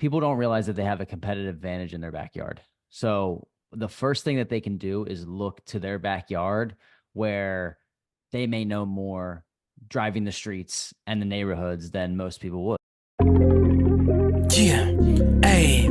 people don't realize that they have a competitive advantage in their backyard. So the first thing that they can do is look to their backyard where they may know more driving the streets and the neighborhoods than most people would. Yeah, hey,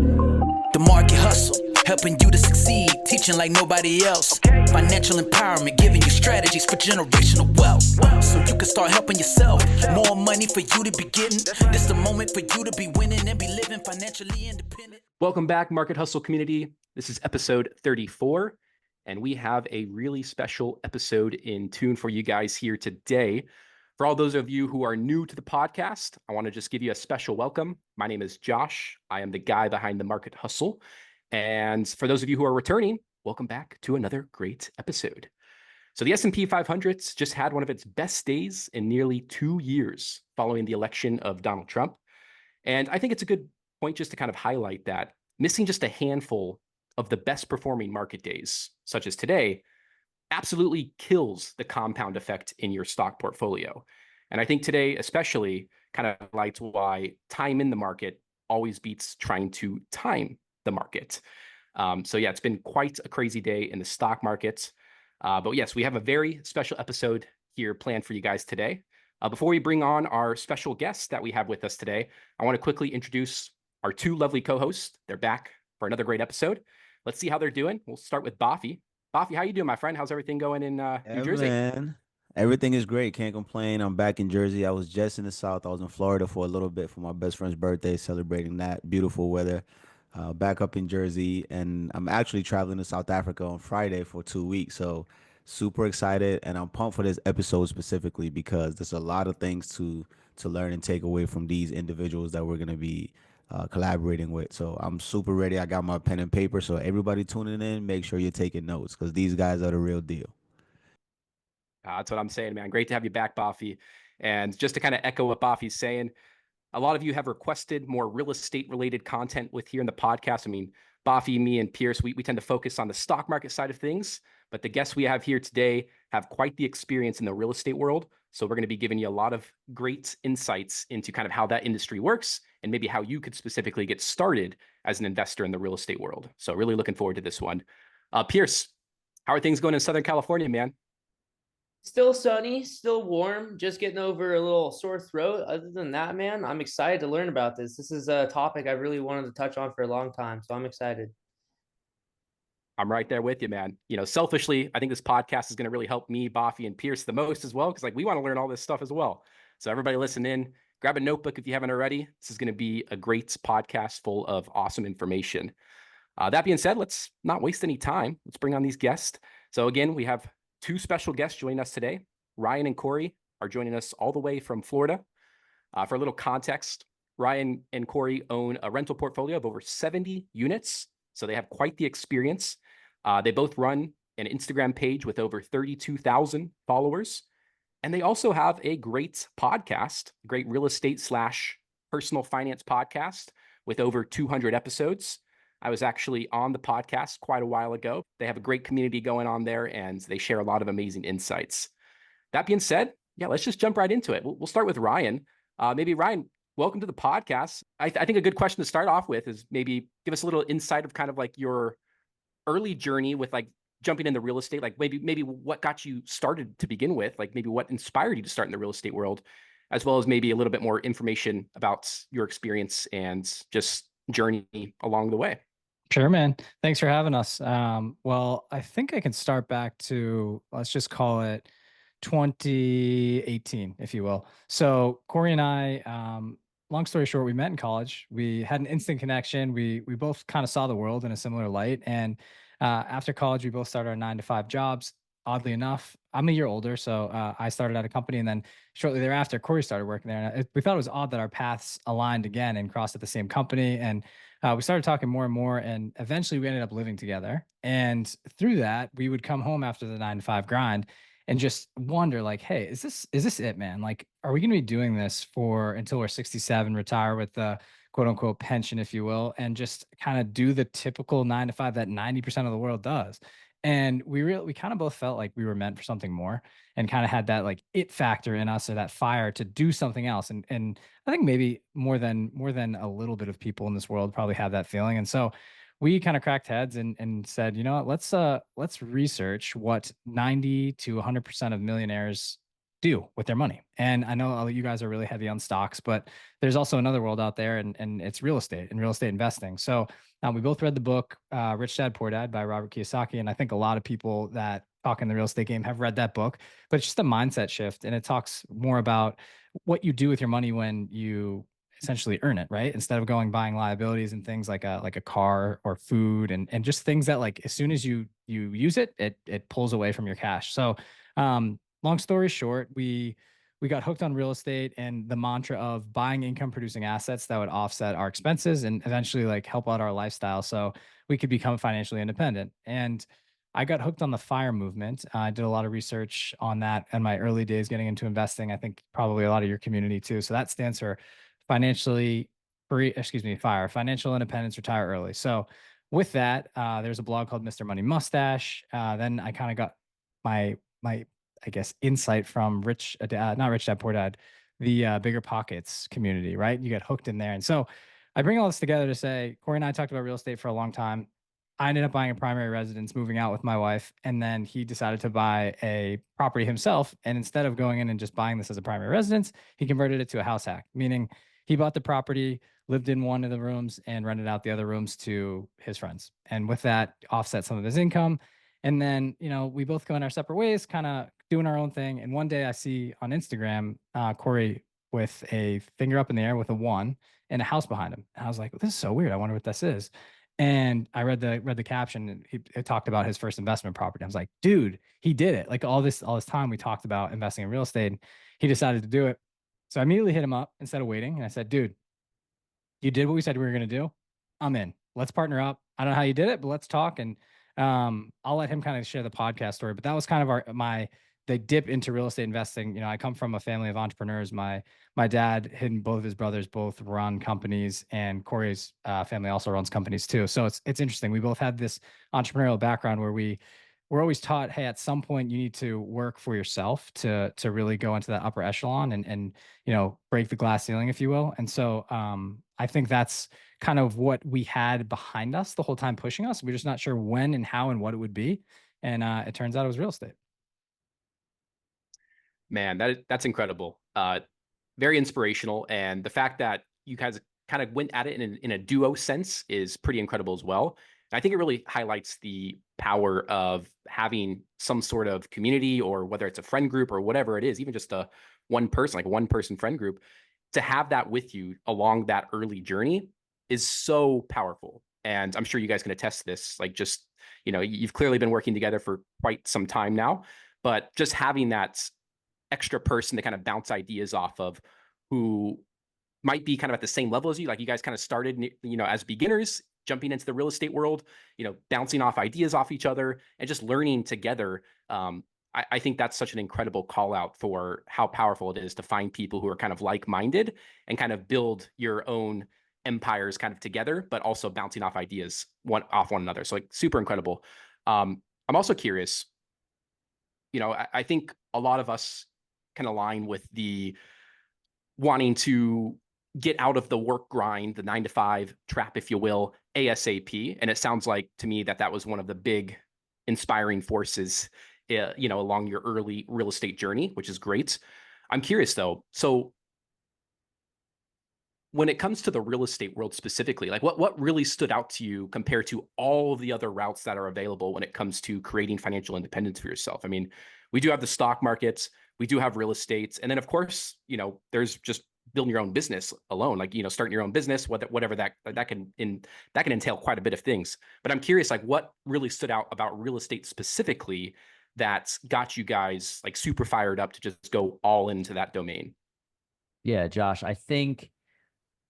the market hustle, helping you to succeed, teaching like nobody else. Financial empowerment, giving you strategies for generational wealth, so you can start helping yourself. More money for you to be getting. This the moment for you to be winning and be living financially independent. Welcome back, Market Hustle community. This is episode 34, and we have a really special episode in tune for you guys here today. For all those of you who are new to the podcast, I want to just give you a special welcome. My name is Josh. I am the guy behind the Market Hustle. And for those of you who are returning, welcome back to another great episode. So the S&P 500 just had one of its best days in nearly 2 years following the election of Donald Trump. And I think it's a good point just to kind of highlight that missing just a handful of the best performing market days, such as today, absolutely kills the compound effect in your stock portfolio. And I think today especially kind of highlights why time in the market always beats trying to time the market. So yeah, it's been quite a crazy day in the stock market. But yes, we have a very special episode here planned for you guys today. Before we bring on our special guests that we have with us today, I want to quickly introduce our two lovely co-hosts. They're back for another great episode. Let's see how they're doing. We'll start with Bafi. Bafi, how you doing, my friend? How's everything going in New Jersey? Man, everything is great. Can't complain. I'm back in Jersey. I was just in the South. I was in Florida for a little bit for my best friend's birthday, celebrating that beautiful weather. Back up in Jersey, and I'm actually traveling to South Africa on Friday for 2 weeks. So super excited, and I'm pumped for this episode specifically because there's a lot of things to learn and take away from these individuals that we're gonna be collaborating with. So I'm super ready. I got my pen and paper. So everybody tuning in, make sure you're taking notes because these guys are the real deal. That's what I'm saying, man. Great to have you back, Bafi. And just to kind of echo what Bafi's saying, a lot of you have requested more real estate related content with here in the podcast. I mean, Bafi, me, and Pierce, we tend to focus on the stock market side of things, but the guests we have here today have quite the experience in the real estate world. So we're going to be giving you a lot of great insights into kind of how that industry works and maybe how you could specifically get started as an investor in the real estate world. So really looking forward to this one. Pierce, how are things going in Southern California, man? Still sunny, still warm, just getting over a little sore throat. Other than that, man, I'm excited to learn about this. This is a topic I really wanted to touch on for a long time, so I'm excited. I'm right there with you, man. You know, selfishly, I think this podcast is going to really help me, Bafi, and Pierce the most as well, because like we want to learn all this stuff as well. So everybody listen in, grab a notebook if you haven't already. This is going to be a great podcast full of awesome information. That being said, let's not waste any time. Let's bring on these guests. So again, we have two special guests joining us today. Ryan and Cory are joining us all the way from Florida. For a little context, Ryan and Cory own a rental portfolio of over 70 units. So they have quite the experience. They both run an Instagram page with over 32,000 followers. And they also have a great podcast, great real estate / personal finance podcast with over 200 episodes. I was actually on the podcast quite a while ago. They have a great community going on there, and they share a lot of amazing insights. That being said, yeah, let's just jump right into it. We'll start with Ryan. Maybe Ryan, welcome to the podcast. I think a good question to start off with is maybe give us a little insight of kind of like your early journey with like jumping into real estate, like maybe what got you started to begin with, like maybe what inspired you to start in the real estate world, as well as maybe a little bit more information about your experience and just journey along the way. Sure, man. Thanks for having us. Well, I think I can start back to, let's just call it 2018, if you will. So Cory and I, long story short, we met in college. We had an instant connection. We both kind of saw the world in a similar light. And after college, we both started our 9-to-5 jobs. Oddly enough, I'm a year older, so I started at a company, and then shortly thereafter, Cory started working there. And we thought it was odd that our paths aligned again and crossed at the same company. And we started talking more and more, and eventually we ended up living together. And through that, we would come home after the 9-to-5 grind and just wonder, like, hey, is this it, man? Like, are we going to be doing this for until we're 67, retire with the quote unquote pension, if you will, and just kind of do the typical 9-to-5 that 90% of the world does? And we kind of both felt like we were meant for something more, and kind of had that like it factor in us, or that fire to do something else. And I think maybe more than a little bit of people in this world probably have that feeling. And so we kind of cracked heads and said, you know what, let's research what 90 to 100% of millionaires do with their money. And I know you guys are really heavy on stocks, but there's also another world out there, and it's real estate and real estate investing. So we both read the book Rich Dad Poor Dad by Robert Kiyosaki, and I think a lot of people that talk in the real estate game have read that book. But it's just a mindset shift, and it talks more about what you do with your money when you essentially earn it, right? Instead of going buying liabilities and things like a car or food, and just things that, like, as soon as you use it, it pulls away from your cash. So long story short, we got hooked on real estate and the mantra of buying income producing assets that would offset our expenses and eventually like help out our lifestyle so we could become financially independent. And I got hooked on the FIRE movement. I did a lot of research on that in my early days getting into investing. I think probably a lot of your community too. So that stands for financially free, excuse me, FIRE, financial independence, retire early. So with that, there's a blog called Mr. Money Mustache. Then I kind of got my I guess insight from not Rich Dad Poor Dad, the Bigger Pockets community, right? You get hooked in there. And so I bring all this together to say, Cory and I talked about real estate for a long time. I ended up buying a primary residence, moving out with my wife, and then he decided to buy a property himself. And instead of going in and just buying this as a primary residence, he converted it to a house hack, meaning he bought the property, lived in one of the rooms, and rented out the other rooms to his friends. And with that, offset some of his income. And then, we both go in our separate ways, kind of doing our own thing. And one day I see on Instagram, Cory with a finger up in the air with a one and a house behind him. And I was like, this is so weird. I wonder what this is. And I read the caption, and it talked about his first investment property. I was like, dude, he did it. Like all this time we talked about investing in real estate, and he decided to do it. So I immediately hit him up instead of waiting. And I said, dude, you did what we said we were going to do. I'm in. Let's partner up. I don't know how you did it, but let's talk. And I'll let him kind of share the podcast story. But that was kind of the dip into real estate investing. I come from a family of entrepreneurs. My dad and both of his brothers both run companies, and Cory's family also runs companies too. So it's interesting. We both had this entrepreneurial background where we're always taught, hey, at some point you need to work for yourself to really go into that upper echelon and break the glass ceiling, if you will. And so I think that's kind of what we had behind us the whole time pushing us. We're just not sure when and how and what it would be. And it turns out it was real estate. Man, that's incredible. Very inspirational. And the fact that you guys kind of went at it in a duo sense is pretty incredible as well. And I think it really highlights the power of having some sort of community, or whether it's a friend group or whatever it is, even just a one person friend group, to have that with you along that early journey is so powerful. And I'm sure you guys can attest to this. Like, just, you've clearly been working together for quite some time now, but just having that extra person to kind of bounce ideas off of, who might be kind of at the same level as you. Like, you guys kind of started, as beginners, jumping into the real estate world, bouncing off ideas off each other and just learning together. I think that's such an incredible call out for how powerful it is to find people who are kind of like-minded and kind of build your own empires kind of together, but also bouncing off ideas off one another. So, like, super incredible. I'm also curious, I think a lot of us can align with the wanting to get out of the work grind, the 9-to-5 trap, if you will, ASAP. And it sounds like to me that was one of the big inspiring forces, along your early real estate journey, which is great. I'm curious though. So when it comes to the real estate world specifically, like what really stood out to you compared to all of the other routes that are available when it comes to creating financial independence for yourself? I mean, we do have the stock markets, we do have real estate, and then of course, there's just building your own business alone, like, starting your own business, whatever that can entail quite a bit of things. But I'm curious, like, what really stood out about real estate specifically that's got you guys like super fired up to just go all into that domain? Yeah, Josh, I think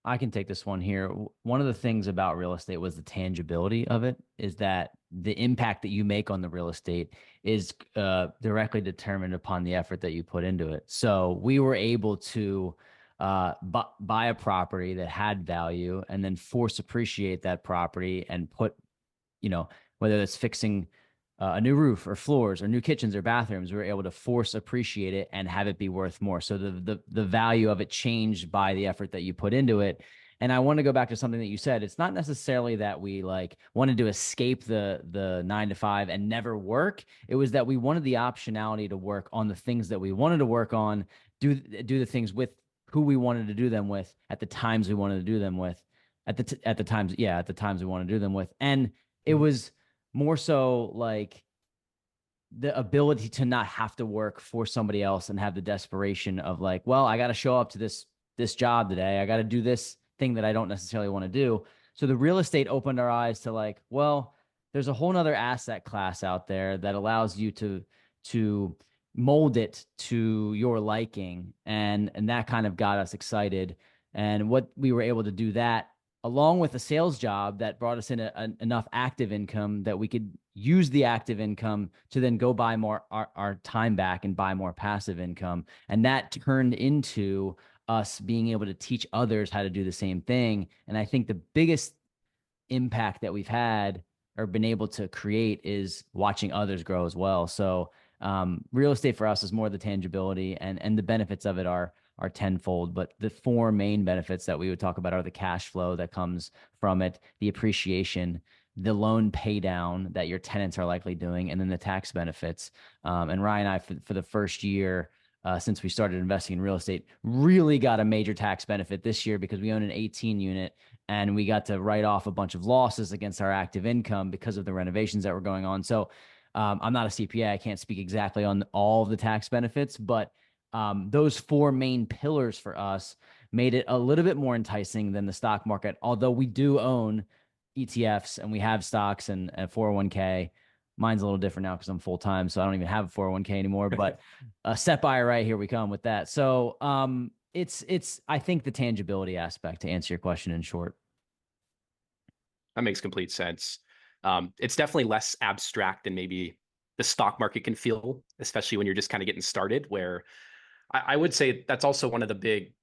I can take this one here. One of the things about real estate was the tangibility of it, is that the impact that you make on the real estate is directly determined upon the effort that you put into it. So we were able to buy a property that had value and then force appreciate that property and put, whether it's fixing a new roof or floors or new kitchens or bathrooms, we were able to force appreciate it and have it be worth more. So the value of it changed by the effort that you put into it. And I want to go back to something that you said. It's not necessarily that we like wanted to escape the 9 to 5 and never work. It was that we wanted the optionality to work on the things that we wanted to work on, do the things with who we wanted to do them with at the times we wanted to do them with, at the times we want to do them with. And it was more so like the ability to not have to work for somebody else and have the desperation of like, well, I got to show up to this job today. I got to do this thing that I don't necessarily want to do. So the real estate opened our eyes to like, well, there's a whole nother asset class out there that allows you to mold it to your liking. And that kind of got us excited. And what we were able to do that along with a sales job that brought us in enough active income that we could use the active income to then go buy more our time back and buy more passive income. And that turned into us being able to teach others how to do the same thing. And I think the biggest impact that we've had or been able to create is watching others grow as well. So real estate for us is more the tangibility, and the benefits of it are tenfold. But the four main benefits that we would talk about are the cash flow that comes from it, the appreciation, the loan pay down that your tenants are likely doing, and then the tax benefits. And Ryan and I, for the first year since we started investing in real estate, really got a major tax benefit this year because we own an 18 unit and we got to write off a bunch of losses against our active income because of the renovations that were going on. So I'm not a CPA. I can't speak exactly on all of the tax benefits, but those four main pillars for us made it a little bit more enticing than the stock market. Although we do own ETFs and we have stocks and a 401k. Mine's a little different now because I'm full time, so I don't even have a 401k anymore. But a SEP IRA, here we come with that. So it's I think the tangibility aspect, to answer your question in short. That makes complete sense. It's definitely less abstract than maybe the stock market can feel, especially when you're just kind of getting started, where I would say that's also one of the big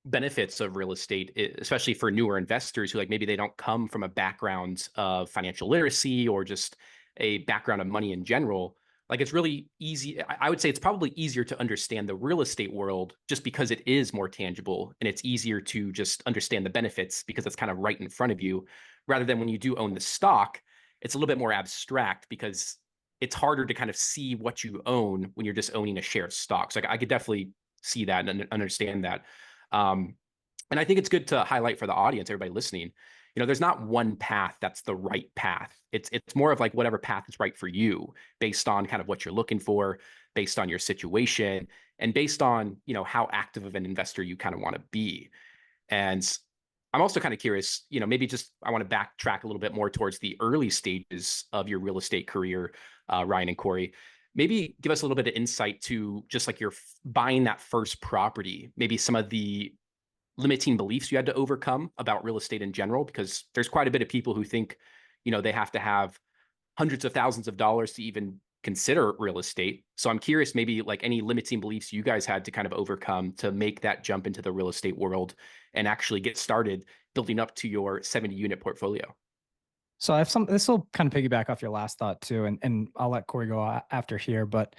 benefits of real estate, especially for newer investors who like maybe they don't come from a background of financial literacy or just a background of money in general. Like it's really easy. I would say it's probably easier to understand the real estate world just because it is more tangible and it's easier to just understand the benefits because it's kind of right in front of you, rather than when you do own the stock, it's a little bit more abstract because it's harder to kind of see what you own when you're just owning a share of stocks. Like I could definitely see that and understand that. And I think it's good to highlight for the audience, everybody listening, you know, there's not one path that's the right path. It's more of like whatever path is right for you based on kind of what you're looking for, based on your situation, and based on, you know, how active of an investor you kind of want to be. And I'm also kind of curious, you know, maybe just I want to backtrack a little bit more towards the early stages of your real estate career, Ryan and Cory. Maybe give us a little bit of insight to just like you're buying that first property, maybe some of the limiting beliefs you had to overcome about real estate in general, because there's quite a bit of people who think, you know, they have to have hundreds of thousands of dollars to even consider real estate. So I'm curious, maybe like any limiting beliefs you guys had to kind of overcome to make that jump into the real estate world and actually get started building up to your 70 unit portfolio. So I have some, this will kind of piggyback off your last thought too, and I'll let Cory go after here, but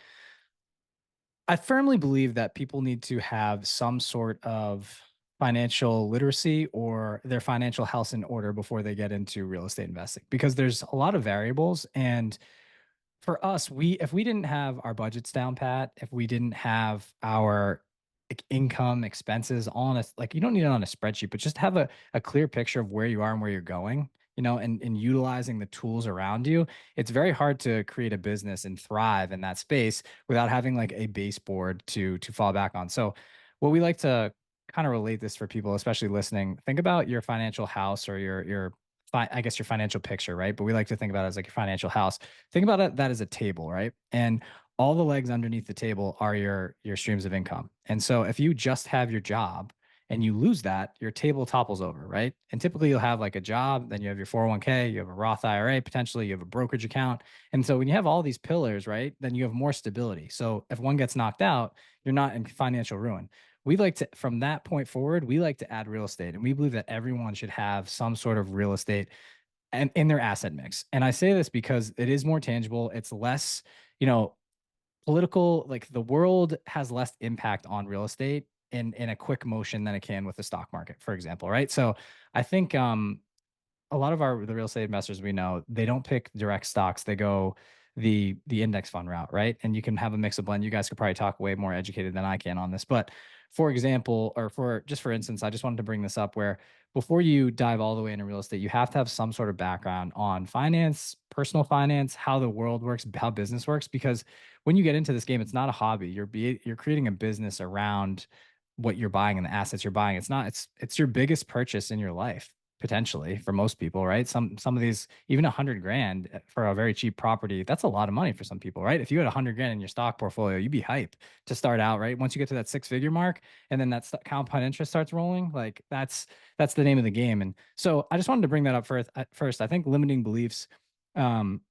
I firmly believe that people need to have some sort of financial literacy or their financial house in order before they get into real estate investing, because there's a lot of variables. And for us, if we didn't have our budgets down pat, if we didn't have our income expenses on a, like, you don't need it on a spreadsheet, but just have a clear picture of where you are and where you're going, you know, and utilizing the tools around you, it's very hard to create a business and thrive in that space without having like a baseboard to fall back on. So what we like to kind of relate this for people, especially listening, think about your financial house or your I guess your financial picture, right? But we like to think about it as like your financial house. Think about it that as a table, right? And all the legs underneath the table are your streams of income. And so if you just have your job and you lose that, your table topples over, right? And typically you'll have like a job, then you have your 401k, you have a Roth IRA, potentially you have a brokerage account. And so when you have all these pillars, right, then you have more stability. So if one gets knocked out, you're not in financial ruin. We like to, from that point forward, we like to add real estate. And we believe that everyone should have some sort of real estate and in their asset mix. And I say this because it is more tangible. It's less, political, like the world has less impact on real estate in a quick motion than it can with the stock market, for example, right? So I think a lot of the real estate investors we know, they don't pick direct stocks. They go the index fund route, right? And you can have a mix of blend. You guys could probably talk way more educated than I can on this. But for example, or for instance, I just wanted to bring this up where before you dive all the way into real estate, you have to have some sort of background on finance, personal finance, how the world works, how business works. Because when you get into this game, it's not a hobby. You're creating a business around what you're buying and the assets you're buying. It's your biggest purchase in your life potentially for most people, right? Some of these, even 100 grand for a very cheap property, that's a lot of money for some people, right? If you had 100 grand in your stock portfolio, you'd be hyped to start out, right? Once you get to that 6-figure mark, and then that compound interest starts rolling, like that's the name of the game. And so I just wanted to bring that up first. I think limiting beliefs, um,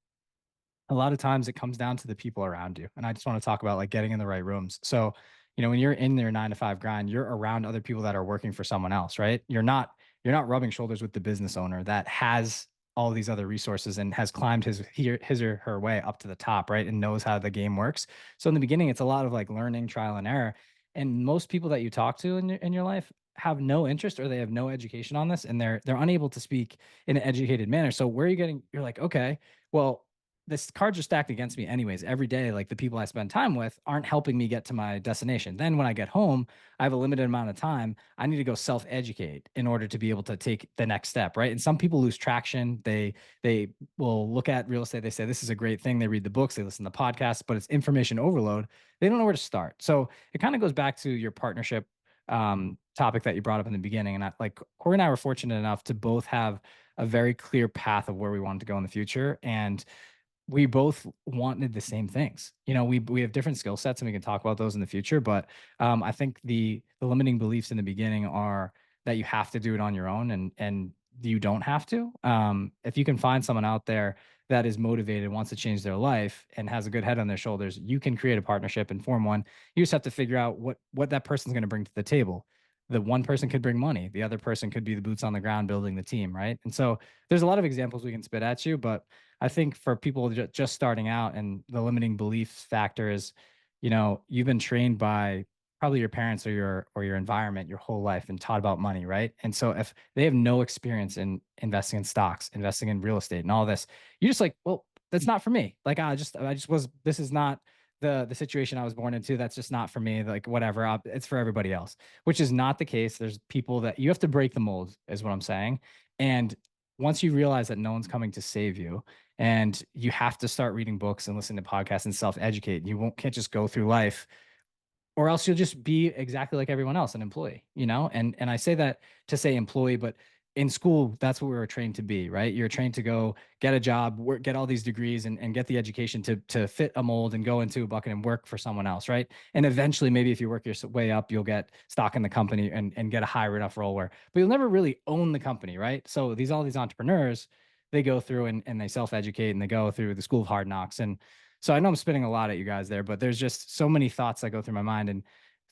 a lot of times it comes down to the people around you. And I just want to talk about like getting in the right rooms. So, when you're in their 9 to 5 grind, you're around other people that are working for someone else, right? You're not rubbing shoulders with the business owner that has all these other resources and has climbed his or her way up to the top, right? And knows how the game works. So in the beginning, it's a lot of like learning, trial and error. And most people that you talk to in your life have no interest or they have no education on this, and they're unable to speak in an educated manner. So where are you getting? You're like, okay, well, this cards are stacked against me anyways every day. Like the people I spend time with aren't helping me get to my destination. Then when I get home, I have a limited amount of time. I need to go self-educate in order to be able to take the next step, right? And some people lose traction. They will look at real estate, they say this is a great thing, they read the books, they listen to podcasts, but it's information overload. They don't know where to start. So it kind of goes back to your partnership topic that you brought up in the beginning. And like Cory and I were fortunate enough to both have a very clear path of where we wanted to go in the future, and we both wanted the same things. We have different skill sets, and we can talk about those in the future. But I think the limiting beliefs in the beginning are that you have to do it on your own, and you don't have to. If you can find someone out there that is motivated, wants to change their life, and has a good head on their shoulders, you can create a partnership and form one. You just have to figure out what that person's going to bring to the table. The one person could bring money, the other person could be the boots on the ground building the team, right? And so there's a lot of examples we can spit at you, but I think for people just starting out, and the limiting belief factor is, you've been trained by probably your parents or your environment your whole life and taught about money, right? And so if they have no experience in investing in stocks, investing in real estate and all this, you're just like, well, that's not for me. Like I just was, this is not the situation I was born into. That's just not for me. Like whatever, it's for everybody else, which is not the case. There's people that you have to break the mold, is what I'm saying. And once you realize that no one's coming to save you, and you have to start reading books and listening to podcasts and self-educate, can't just go through life, or else you'll just be exactly like everyone else, an employee, and I say that to say employee, but in school, that's what we were trained to be, right? You're trained to go get a job, get all these degrees, and get the education to fit a mold and go into a bucket and work for someone else, right? And eventually, maybe if you work your way up, you'll get stock in the company and get a higher enough role but you'll never really own the company, right? So all these entrepreneurs, they go through and they self-educate, and they go through the school of hard knocks. And so I know I'm spitting a lot at you guys there, but there's just so many thoughts that go through my mind. And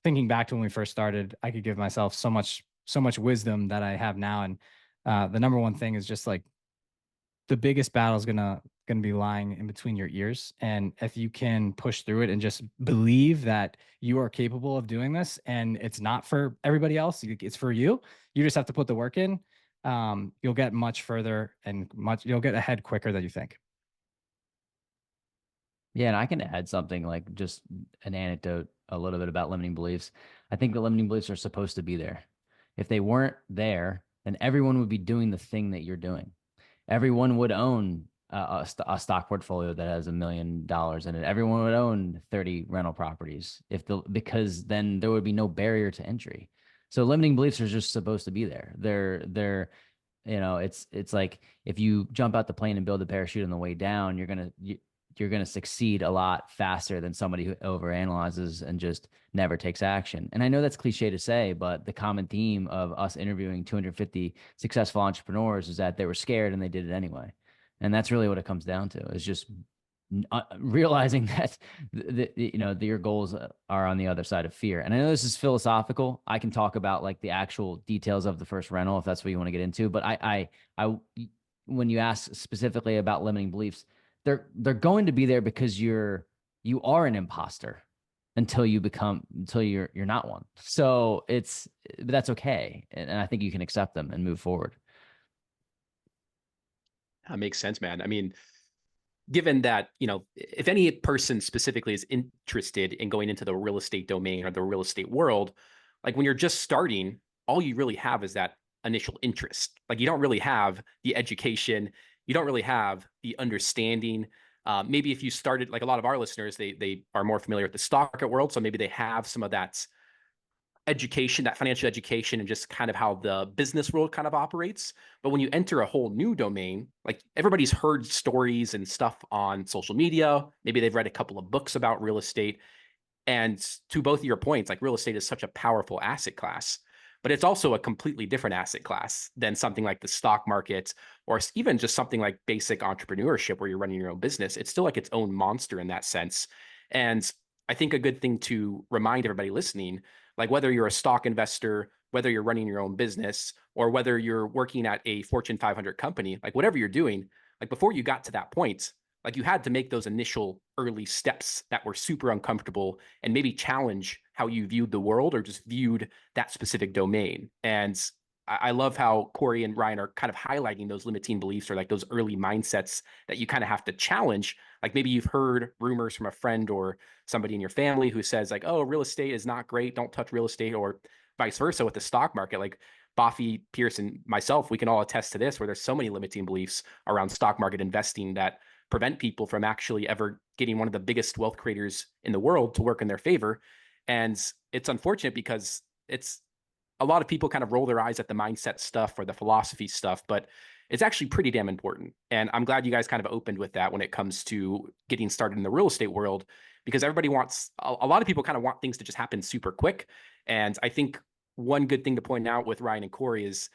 thinking back to when we first started, I could give myself so much wisdom that I have now. And the number one thing is just like the biggest battle is gonna be lying in between your ears. And if you can push through it and just believe that you are capable of doing this, and it's not for everybody else, it's for you. You just have to put the work in. You'll get much further, and you'll get ahead quicker than you think. Yeah, and I can add something, like just an anecdote, a little bit about limiting beliefs. I think the limiting beliefs are supposed to be there. If they weren't there, then everyone would be doing the thing that you're doing. Everyone would own a stock portfolio that has $1 million in it. Everyone would own 30 rental properties because then there would be no barrier to entry. So limiting beliefs are just supposed to be there. They're it's like if you jump out the plane and build a parachute on the way down, you're gonna succeed a lot faster than somebody who overanalyzes and just never takes action. And I know that's cliche to say, but the common theme of us interviewing 250 successful entrepreneurs is that they were scared and they did it anyway. And that's really what it comes down to, is just realizing that your goals are on the other side of fear. And I know this is philosophical. I can talk about like the actual details of the first rental if that's what you want to get into, but when you ask specifically about limiting beliefs, they're going to be there because you are an imposter until you're not one. So that's okay. And I think you can accept them and move forward. That makes sense, man. I mean, given that, if any person specifically is interested in going into the real estate domain or the real estate world, like when you're just starting, all you really have is that initial interest. Like you don't really have the education, you don't really have the understanding. Maybe if you started, like a lot of our listeners, they are more familiar with the stock market world, so maybe they have some of that education, that financial education, and just kind of how the business world kind of operates. But when you enter a whole new domain, like everybody's heard stories and stuff on social media, maybe they've read a couple of books about real estate. And to both of your points, like real estate is such a powerful asset class, but it's also a completely different asset class than something like the stock market or even just something like basic entrepreneurship where you're running your own business. It's still like its own monster in that sense. And I think a good thing to remind everybody listening, like whether you're a stock investor, whether you're running your own business, or whether you're working at a Fortune 500 company, like whatever you're doing, like before you got to that point, like you had to make those initial early steps that were super uncomfortable and maybe challenge how you viewed the world or just viewed that specific domain. And I love how Cory and Ryan are kind of highlighting those limiting beliefs or like those early mindsets that you kind of have to challenge. Like maybe you've heard rumors from a friend or somebody in your family who says like, oh, real estate is not great, don't touch real estate, or vice versa with the stock market. Like Boffy, Pierce, and myself, we can all attest to this, where there's so many limiting beliefs around stock market investing that prevent people from actually ever getting one of the biggest wealth creators in the world to work in their favor. And it's unfortunate because it's a lot of people kind of roll their eyes at the mindset stuff or the philosophy stuff, but it's actually pretty damn important. And I'm glad you guys kind of opened with that when it comes to getting started in the real estate world, because everybody wants, a lot of people kind of want things to just happen super quick. And I think one good thing to point out with Ryan and Cory is,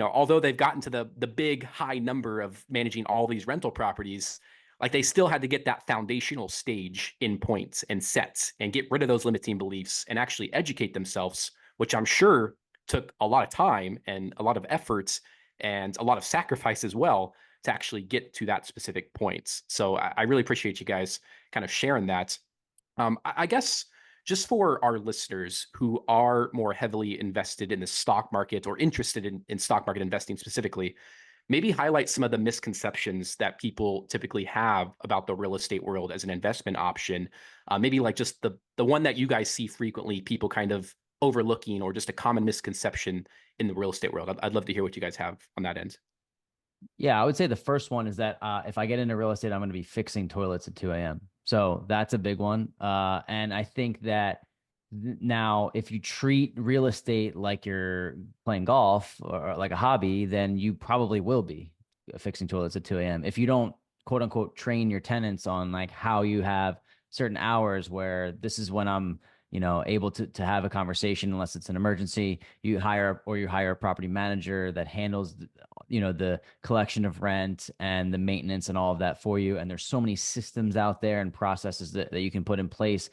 although they've gotten to the big high number of managing all these rental properties, like they still had to get that foundational stage in points and sets and get rid of those limiting beliefs and actually educate themselves, which I'm sure took a lot of time and a lot of efforts and a lot of sacrifice as well to actually get to that specific points. So I really appreciate you guys kind of sharing that. I guess just for our listeners who are more heavily invested in the stock market or interested in stock market investing specifically, maybe highlight some of the misconceptions that people typically have about the real estate world as an investment option. Maybe like just the one that you guys see frequently, people kind of overlooking, or just a common misconception in the real estate world. I'd love to hear what you guys have on that end. Yeah, I would say the first one is that if I get into real estate, I'm going to be fixing toilets at 2 a.m. So that's a big one. And I think that now, if you treat real estate like you're playing golf or like a hobby, then you probably will be fixing toilets at 2 a.m. If you don't, quote unquote, train your tenants on like how you have certain hours where this is when I'm able to have a conversation unless it's an emergency. You hire a property manager that handles, the collection of rent and the maintenance and all of that for you. And there's so many systems out there and processes that you can put in place,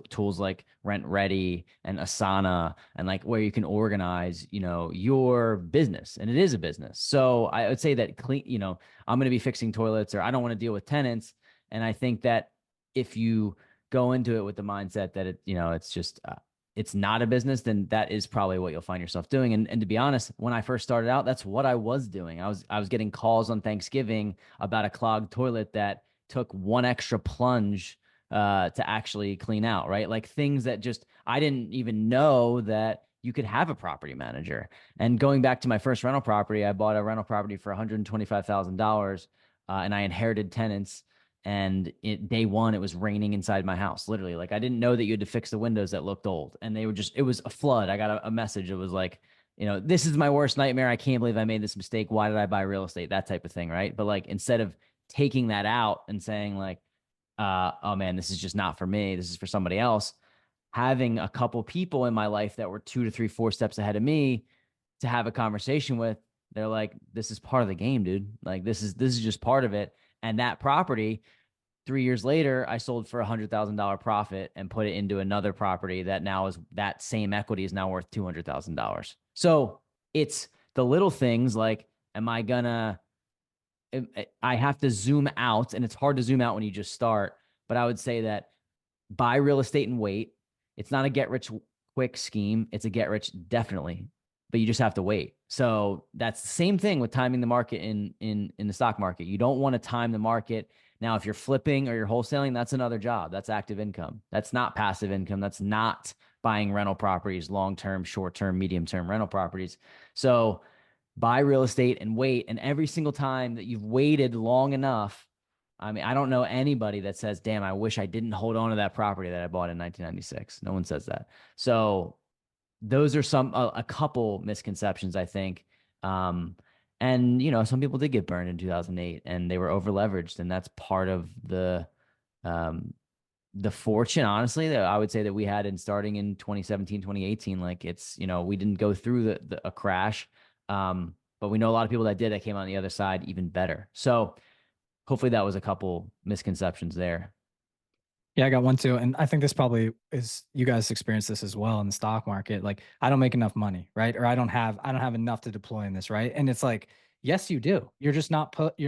tools like Rent Ready and Asana, and like where you can organize, your business. And it is a business. So I would say that I'm going to be fixing toilets, or I don't want to deal with tenants. And I think that if you go into it with the mindset that it's just it's not a business, then that is probably what you'll find yourself doing. And to be honest, when I first started out, that's what I was doing. I was getting calls on Thanksgiving about a clogged toilet that took one extra plunge to actually clean out, right? Like things that just I didn't even know that you could have a property manager. And going back to my first rental property, I bought a rental property for $125,000, and I inherited tenants. And day one, it was raining inside my house, literally. Like I didn't know that you had to fix the windows that looked old, and it was a flood. I got a message. It was like, this is my worst nightmare. I can't believe I made this mistake. Why did I buy real estate? That type of thing, right? But like instead of taking that out and saying like, oh man, this is just not for me, this is for somebody else, having a couple people in my life that were 2 to 3, 4 steps ahead of me to have a conversation with, they're like, this is part of the game, dude. Like this is just part of it. And that property, 3 years later, I sold for $100,000 profit and put it into another property that now is that same equity is now worth $200,000. So it's the little things like, am I gonna I have to zoom out, and it's hard to zoom out when you just start. But I would say that buy real estate and wait. It's not a get rich quick scheme. It's a get rich definitely, but you just have to wait. So that's the same thing with timing the market in the stock market. You don't want to time the market. Now, if you're flipping or you're wholesaling, that's another job. That's active income. That's not passive income. That's not buying rental properties, long-term, short-term, medium-term rental properties. So buy real estate and wait. And every single time that you've waited long enough, I mean, I don't know anybody that says, damn, I wish I didn't hold on to that property that I bought in 1996. No one says that. So those are a couple misconceptions, I think. And, you know, some people did get burned in 2008 and they were over leveraged. And that's part of the fortune, honestly, that I would say that we had in starting in 2017, 2018. Like it's, you know, we didn't go through a crash. But we know a lot of people that did that came on the other side even better. So hopefully that was a couple misconceptions there. Yeah, I got one too. And I think this probably is, you guys experience this as well in the stock market. Like, I don't make enough money, right? Or I don't have enough to deploy in this, right? And it's like, yes, you do. You're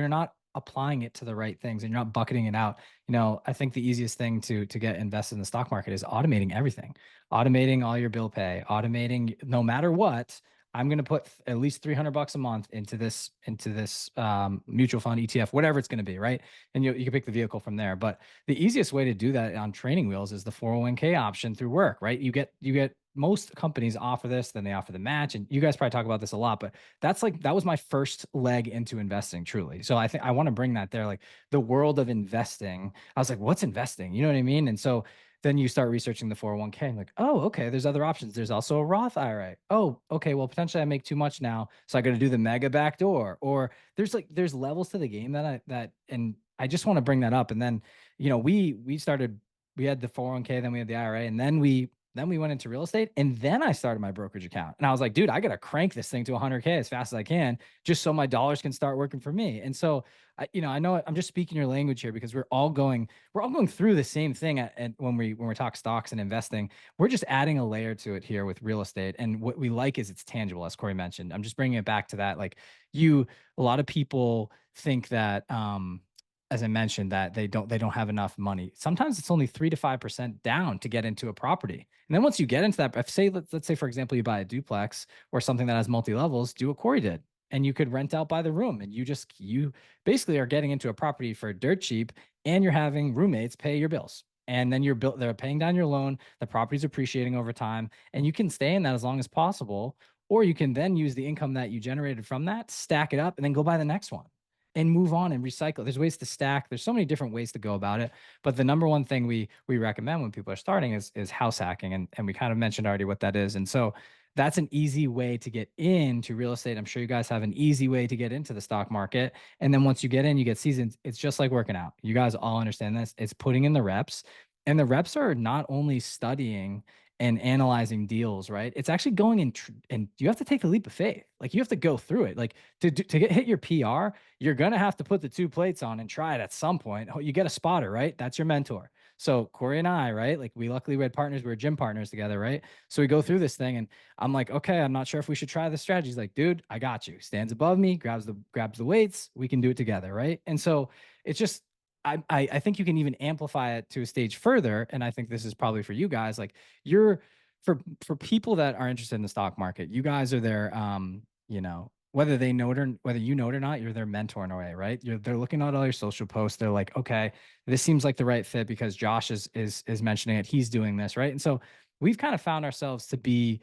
not applying it to the right things and you're not bucketing it out. You know, I think the easiest thing to get invested in the stock market is automating everything, automating all your bill pay, automating no matter what. I'm going to put at least $300 a month into this mutual fund, ETF, whatever it's going to be, right? And you can pick the vehicle from there. But the easiest way to do that on training wheels is the 401k option through work, right? You get most companies offer this, then they offer the match, and you guys probably talk about this a lot. But that was my first leg into investing, truly. So I think I want to bring that there, like the world of investing. I was like, what's investing? You know what I mean? And so then you start researching the 401k and like, oh, okay, there's other options. There's also a Roth IRA. Oh, okay, well, potentially I make too much now, so I got to do the mega backdoor. Or there's levels to the game and I just want to bring that up. And then, you know, we had the 401k, then we had the IRA, and then we went into real estate, and then I started my brokerage account. And I was like, dude, I got to crank this thing to 100k as fast as I can, just so my dollars can start working for me. And so I know I'm just speaking your language here because we're all going through the same thing when we talk stocks and investing. We're just adding a layer to it here with real estate. And what we like is it's tangible, as Cory mentioned. I'm just bringing it back to that. Like a lot of people think that, as I mentioned, that they don't have enough money. Sometimes it's only 3 to 5% down to get into a property. And then once you get into that, let's say, for example, you buy a duplex or something that has multi-levels, do what Cory did. And you could rent out by the room, and you basically are getting into a property for dirt cheap, and you're having roommates pay your bills. And then they're paying down your loan. The property's appreciating over time, and you can stay in that as long as possible. Or you can then use the income that you generated from that, stack it up, and then go buy the next one and move on and recycle. There's ways to stack. There's so many different ways to go about it. But the number one thing we recommend when people are starting is house hacking. And we kind of mentioned already what that is. And so that's an easy way to get into real estate. I'm sure you guys have an easy way to get into the stock market. And then once you get in, you get seasoned. It's just like working out. You guys all understand this. It's putting in the reps. And the reps are not only studying and analyzing deals, right? It's actually going and you have to take the leap of faith. Like you have to go through it. Like to hit your PR, you're going to have to put the 2 plates on and try it at some point. You get a spotter, right? That's your mentor. So Cory and I, right? Like we had partners, we were gym partners together, right? So we go through this thing and I'm like, okay, I'm not sure if we should try this strategy. He's like, dude, I got you. Stands above me, grabs the weights. We can do it together, right? And so it's just, I think you can even amplify it to a stage further. And I think this is probably for you guys, like for people that are interested in the stock market, you guys are their, you know, whether you know it or not, you're their mentor in a way, right? They're looking at all your social posts. They're like, okay, this seems like the right fit because Josh is mentioning it. He's doing this, right? And so we've kind of found ourselves to be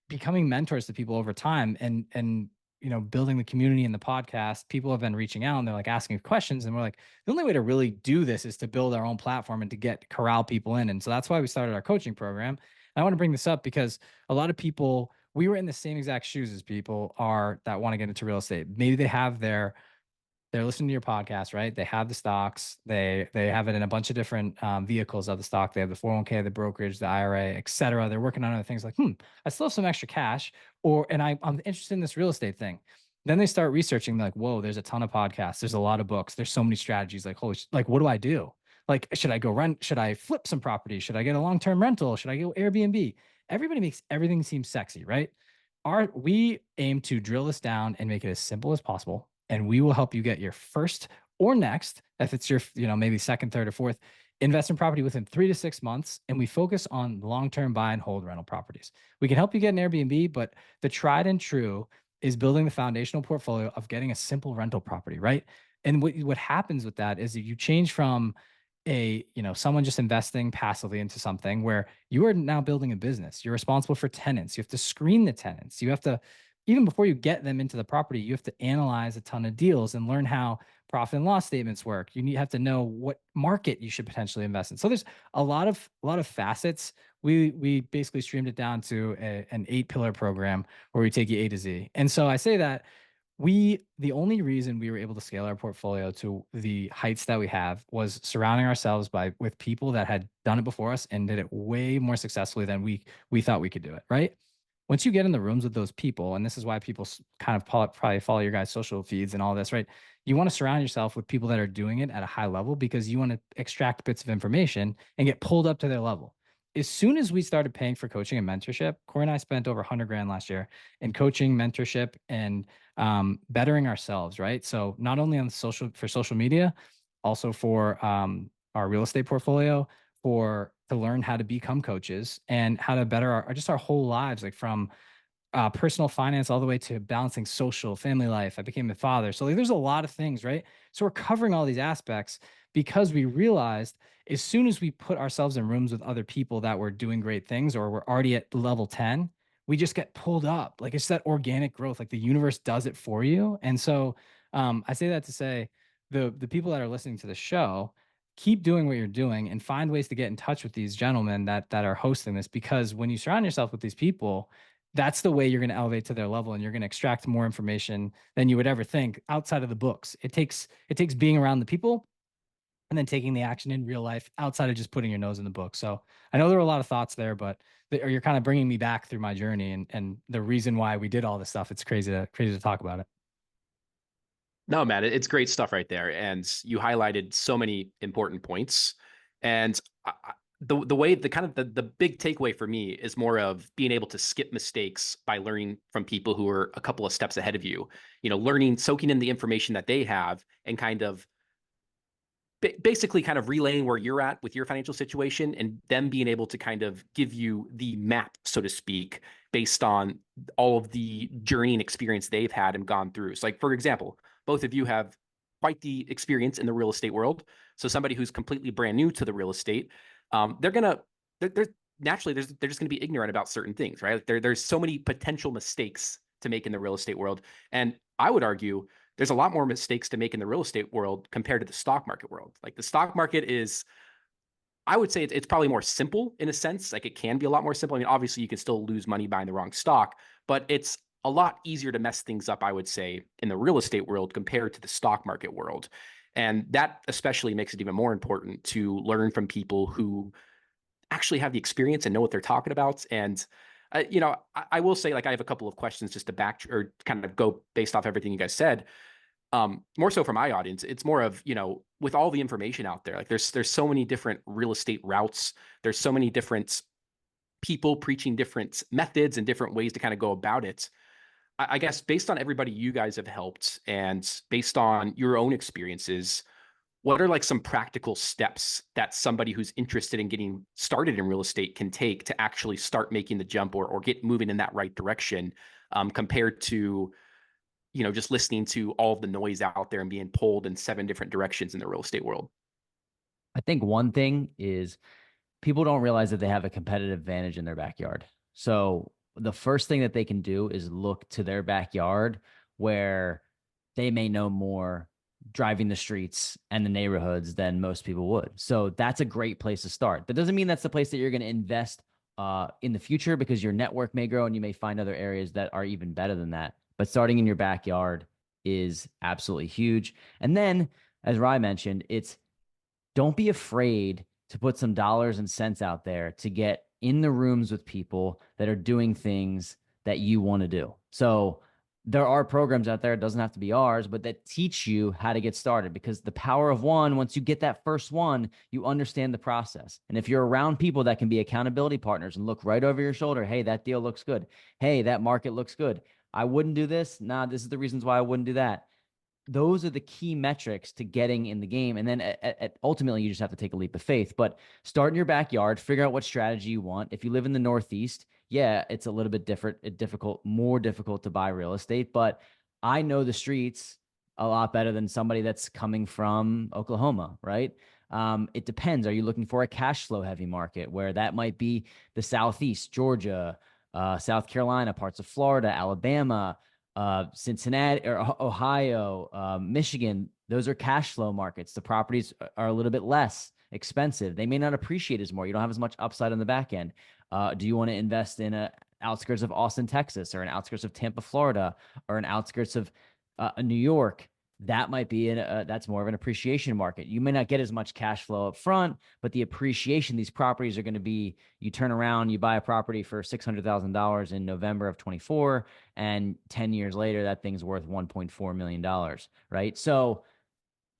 becoming mentors to people over time, and you know, building the community in the podcast. People have been reaching out and they're like asking questions, and we're like, the only way to really do this is to build our own platform and to corral people in. And so that's why we started our coaching program. And I want to bring this up because a lot of people, we were in the same exact shoes as people are that want to get into real estate. Maybe they're listening to your podcast, right? They have the stocks. They have it in a bunch of different vehicles of the stock. They have the 401k, the brokerage, the IRA, et cetera. They're working on other things like, I still have some extra cash, and I'm interested in this real estate thing. Then they start researching, like, whoa, there's a ton of podcasts. There's a lot of books. There's so many strategies. Like, holy, like, what do I do? Like, should I go rent? Should I flip some property? Should I get a long-term rental? Should I go Airbnb? Everybody makes everything seem sexy, right? We aim to drill this down and make it as simple as possible and we will help you get your first or next, if it's your, maybe second, third, or fourth investment property within 3 to 6 months. And we focus on long-term buy and hold rental properties. We can help you get an Airbnb, but the tried and true is building the foundational portfolio of getting a simple rental property, right? And what happens with that is that you change from someone just investing passively into something where you are now building a business. You're responsible for tenants. You have to screen the tenants. You have to, even before you get them into the property, you have to analyze a ton of deals and learn how profit and loss statements work. You have to know what market you should potentially invest in. So there's a lot of facets. We basically streamed it down to an 8-pillar program where we take you A to Z. And so I say that the only reason we were able to scale our portfolio to the heights that we have was surrounding ourselves with people that had done it before us and did it way more successfully than we thought we could do it, right? Once you get in the rooms with those people, and this is why people kind of probably follow your guys' social feeds and all this, right? You want to surround yourself with people that are doing it at a high level because you want to extract bits of information and get pulled up to their level. As soon as we started paying for coaching and mentorship, Cory and I spent over 100 grand last year in coaching, mentorship, and bettering ourselves, right? So not only on social media, also for our real estate portfolio, to learn how to become coaches and how to better our whole lives, like from personal finance all the way to balancing social family life. I became a father. So there's a lot of things, right? So we're covering all these aspects because we realized as soon as we put ourselves in rooms with other people that were doing great things or we're already at level 10, we just get pulled up. Like it's that organic growth, like the universe does it for you. And so I say that to say the people that are listening to the show, keep doing what you're doing and find ways to get in touch with these gentlemen that are hosting this, because when you surround yourself with these people, that's the way you're going to elevate to their level and you're going to extract more information than you would ever think outside of the books. It takes being around the people and then taking the action in real life outside of just putting your nose in the book. So I know there were a lot of thoughts there, but you're kind of bringing me back through my journey and the reason why we did all this stuff. It's crazy to talk about it. No, man, it's great stuff right there. And you highlighted so many important points. And the big takeaway for me is more of being able to skip mistakes by learning from people who are a couple of steps ahead of you, learning, soaking in the information that they have and kind of basically kind of relaying where you're at with your financial situation and them being able to kind of give you the map, so to speak, based on all of the journey and experience they've had and gone through. So like, for example, both of you have quite the experience in the real estate world. So somebody who's completely brand new to the real estate, they're naturally, they're just going to be ignorant about certain things, right? There's so many potential mistakes to make in the real estate world. And I would argue there's a lot more mistakes to make in the real estate world compared to the stock market world. Like the stock market is, I would say it's probably more simple in a sense. Like it can be a lot more simple. I mean, obviously you can still lose money buying the wrong stock, but it's a lot easier to mess things up, I would say, in the real estate world compared to the stock market world. And that especially makes it even more important to learn from people who actually have the experience and know what they're talking about. And I will say, like, I have a couple of questions just to back or kind of go based off everything you guys said. More so for my audience, it's more of, with all the information out there, like there's so many different real estate routes. There's so many different people preaching different methods and different ways to kind of go about it. I guess based on everybody you guys have helped and based on your own experiences, what are like some practical steps that somebody who's interested in getting started in real estate can take to actually start making the jump or get moving in that right direction, compared to, just listening to all of the noise out there and being pulled in 7 different directions in the real estate world? I think one thing is people don't realize that they have a competitive advantage in their backyard. So the first thing that they can do is look to their backyard where they may know more driving the streets and the neighborhoods than most people would. So that's a great place to start. That doesn't mean that's the place that you're going to invest in the future, because your network may grow and you may find other areas that are even better than that. But starting in your backyard is absolutely huge. And then, as Ryan mentioned, don't be afraid to put some dollars and cents out there to get in the rooms with people that are doing things that you want to do. So there are programs out there, it doesn't have to be ours, but that teach you how to get started, because the power of one, once you get that first one, you understand the process. And if you're around people that can be accountability partners and look right over your shoulder, hey, that deal looks good. Hey, that market looks good. I wouldn't do this. Nah, this is the reasons why I wouldn't do that. those are the key metrics to getting in the game. And then ultimately, you just have to take a leap of faith. But start in your backyard, figure out what strategy you want. If you live in the Northeast, yeah, it's a little bit more difficult to buy real estate. But I know the streets a lot better than somebody that's coming from Oklahoma, right? It depends. Are you looking for a cash flow heavy market where that might be the Southeast, Georgia, South Carolina, parts of Florida, Alabama, Cincinnati or Ohio, Michigan? Those are cash flow markets. The properties are a little bit less expensive. They may not appreciate as more. You don't have as much upside on the back end. Do you want to invest in a outskirts of Austin, Texas, or an outskirts of Tampa, Florida, or an outskirts of New York? That might be that's more of an appreciation market. You may not get as much cash flow up front, but the appreciation, these properties are going to be, you turn around, you buy a property for $600,000 in November of 24, and 10 years later, that thing's worth $1.4 million, right? So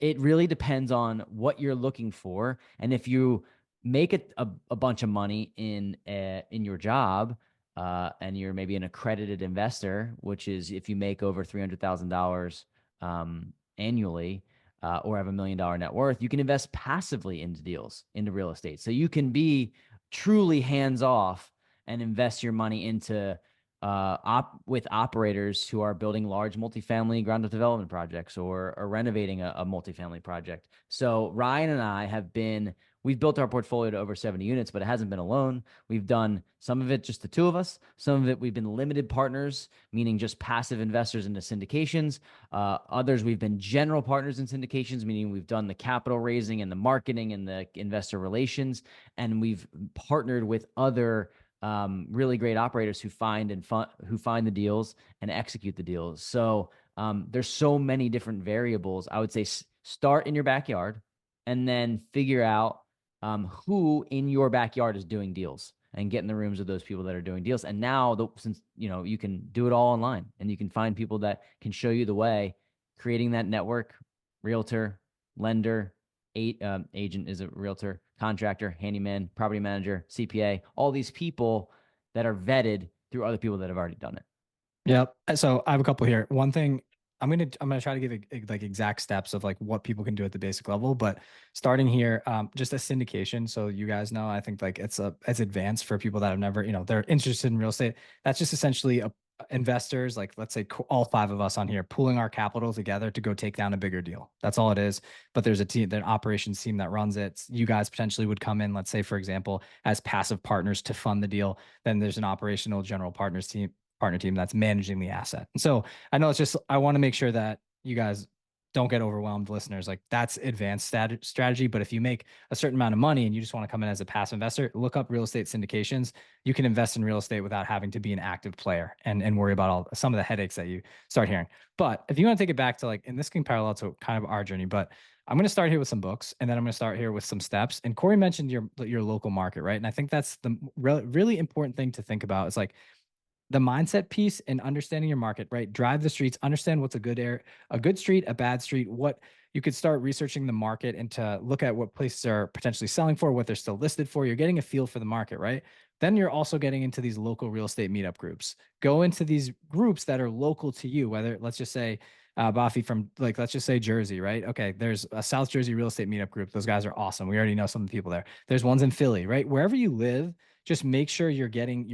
it really depends on what you're looking for. And if you make a bunch of money in your job, and you're maybe an accredited investor, which is if you make over $300,000 annually, or have $1 million net worth, you can invest passively into deals, into real estate. So you can be truly hands off and invest your money into with operators who are building large multifamily ground up development projects or renovating a multifamily project. So Ryan and I we've built our portfolio to over 70 units, but it hasn't been alone. We've done some of it just the two of us. Some of it we've been limited partners, meaning just passive investors into syndications. Others we've been general partners in syndications, meaning we've done the capital raising and the marketing and the investor relations. And we've partnered with other really great operators who find the deals and execute the deals. So there's so many different variables. I would say start in your backyard and then figure out who in your backyard is doing deals and get in the rooms of those people that are doing deals. And now, since you can do it all online and you can find people that can show you the way, creating that network, realtor, lender, agent is a realtor, contractor, handyman, property manager, CPA, all these people that are vetted through other people that have already done it. Yep. So I have a couple here. One thing, I'm gonna try to give like exact steps of like what people can do at the basic level, but starting here, just a syndication. So you guys know, I think like it's advanced for people that have never, they're interested in real estate. That's just essentially investors, like let's say all 5 of us on here, pooling our capital together to go take down a bigger deal. That's all it is. But there's a team, an operations team that runs it. You guys potentially would come in, let's say, for example, as passive partners to fund the deal. Then there's an operational general partner team that's managing the asset. And so I know I want to make sure that you guys don't get overwhelmed, listeners. Like that's advanced strategy. But if you make a certain amount of money and you just want to come in as a passive investor, look up real estate syndications. You can invest in real estate without having to be an active player and worry about some of the headaches that you start hearing. But if you want to take it back to and this can parallel to kind of our journey, but I'm going to start here with some books and then I'm going to start here with some steps. And Cory mentioned your local market, right? And I think that's the really important thing to think about. It's like the mindset piece and understanding your market, right? Drive the streets, understand what's a good street, a bad street. What you could start researching the market and to look at what places are potentially selling for, what they're still listed for. You're getting a feel for the market, right? Then you're also getting into these local real estate meetup groups. Go into these groups that are local to you, whether let's just say Bafi from let's just say Jersey, right? Okay, there's a South Jersey real estate meetup group. Those guys are awesome. We already know some of the people there. There's ones in Philly, right? Wherever you live, just make sure you're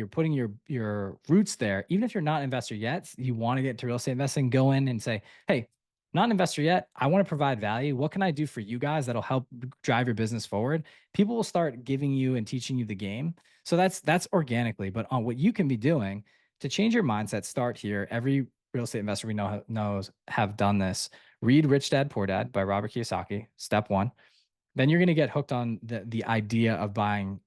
putting your roots there. Even if you're not an investor yet, you want to get into real estate investing, go in and say, hey, not an investor yet. I want to provide value. What can I do for you guys that'll help drive your business forward? People will start giving you and teaching you the game. So that's organically, but on what you can be doing to change your mindset, start here. Every real estate investor we know knows have done this. Read Rich Dad Poor Dad by Robert Kiyosaki, step 1. Then you're going to get hooked on the idea of buying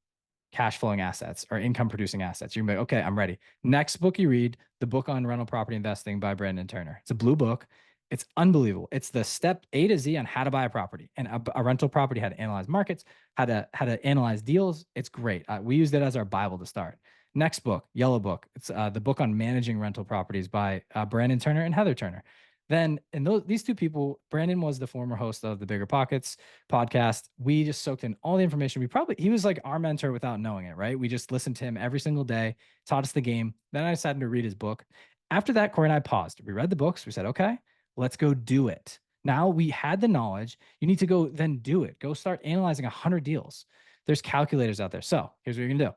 cash flowing assets or income producing assets. You're gonna be okay, I'm ready. Next book you read, the book on rental property investing by Brandon Turner. It's a blue book. It's unbelievable. It's the step A to Z on how to buy a property and a rental property, how to analyze markets, how to analyze deals. It's great. We used it as our Bible to start. Next book, yellow book. It's the book on managing rental properties by Brandon Turner and Heather Turner. Then, and these 2 people, Brandon was the former host of the Bigger Pockets podcast. We just soaked in all the information. He was like our mentor without knowing it, right? We just listened to him every single day, taught us the game. Then I decided to read his book. After that, Cory and I paused. We read the books. We said, okay, Let's go do it. Now we had the knowledge. You need to go then do it. Go start analyzing 100 deals. There's calculators out there. So here's what you're gonna do.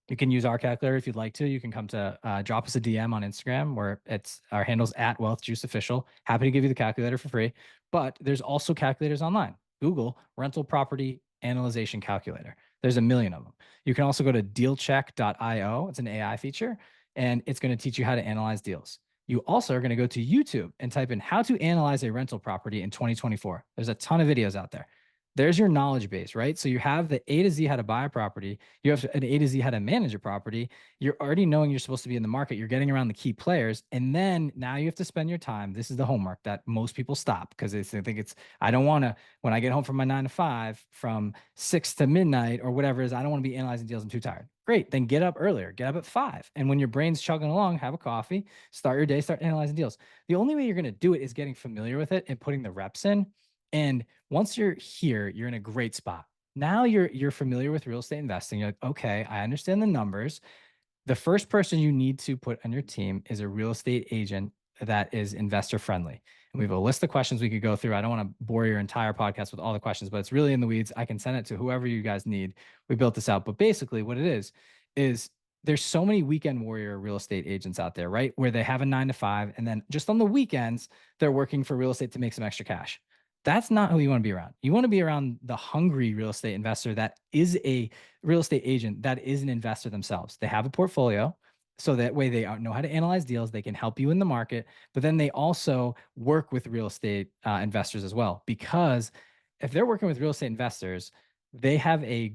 You can use our calculator if you'd like to. You can come to drop us a DM on Instagram where it's our handles at Wealth Juice Official. Happy to give you the calculator for free. But there's also calculators online. Google rental property analyzation calculator. There's a million of them. You can also go to dealcheck.io. It's an AI feature, and it's going to teach you how to analyze deals. You also are going to go to YouTube and type in how to analyze a rental property in 2024. There's a ton of videos out there. There's your knowledge base, right? So you have the A to Z how to buy a property. You have an A to Z how to manage a property. You're already knowing you're supposed to be in the market. You're getting around the key players. And then now you have to spend your time. This is the homework that most people stop because they think it's, I don't want to, when I get home from my 9 to 5 from 6 to midnight or whatever it is, I don't want to be analyzing deals. I'm too tired. Great. Then get up earlier, get up at 5. And when your brain's chugging along, have a coffee, start your day, start analyzing deals. The only way you're going to do it is getting familiar with it and putting the reps in. And once you're here, you're in a great spot. Now you're familiar with real estate investing. You're like, okay, I understand the numbers. The first person you need to put on your team is a real estate agent that is investor friendly. And we have a list of questions we could go through. I don't want to bore your entire podcast with all the questions, but it's really in the weeds. I can send it to whoever you guys need. We built this out. But basically what it is there's so many weekend warrior real estate agents out there, right? Where they have a 9 to 5 and then just on the weekends, they're working for real estate to make some extra cash. That's not who you want to be around. You want to be around the hungry real estate investor that is a real estate agent that is an investor themselves. They have a portfolio, so that way they know how to analyze deals. They can help you in the market, but then they also work with real estate investors as well. Because if they're working with real estate investors, they have a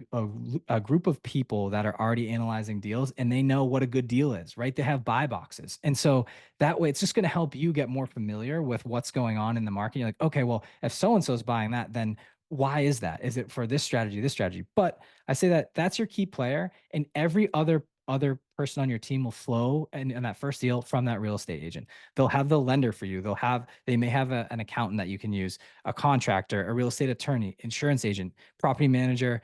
group of people that are already analyzing deals and they know what a good deal is, right? They have buy boxes. And so that way it's just going to help you get more familiar with what's going on in the market. You're like, okay, well, if so-and-so is buying that, then why is that? Is it for this strategy, this strategy? But I say that that's your key player, and every other person on your team will flow in that first deal from that real estate agent. They'll have the lender for you. They may have an accountant that you can use, a contractor, a real estate attorney, insurance agent, property manager,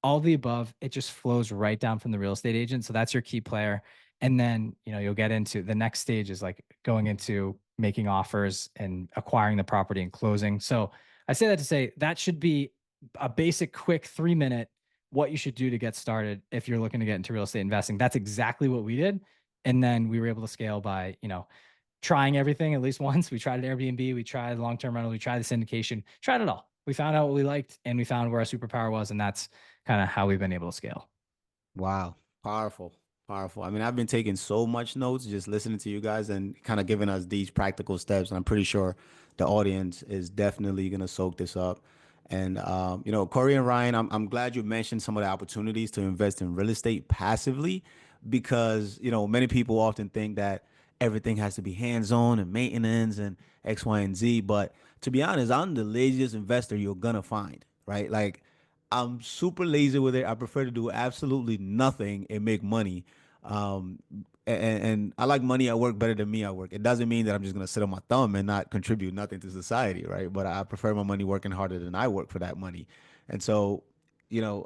all the above. It just flows right down from the real estate agent. So that's your key player. And then, you'll get into the next stage is like going into making offers and acquiring the property and closing. So I say that to say that should be a basic, quick 3-minute what you should do to get started if you're looking to get into real estate investing. That's exactly what we did. And then we were able to scale by, trying everything at least once. We tried Airbnb, we tried long-term rental, we tried the syndication, tried it all. We found out what we liked and we found where our superpower was. And that's kind of how we've been able to scale. Wow. Powerful. Powerful. I mean, I've been taking so much notes just listening to you guys and kind of giving us these practical steps. And I'm pretty sure the audience is definitely going to soak this up. And, Corey and Ryan, I'm glad you mentioned some of the opportunities to invest in real estate passively because, many people often think that everything has to be hands-on and maintenance and X, Y, and Z. But to be honest, I'm the laziest investor you're going to find, right? Like, I'm super lazy with it. I prefer to do absolutely nothing and make money. Um, and I like money at work better than me at work. It doesn't mean that I'm just gonna sit on my thumb and not contribute nothing to society, right? But I prefer my money working harder than I work for that money. And so,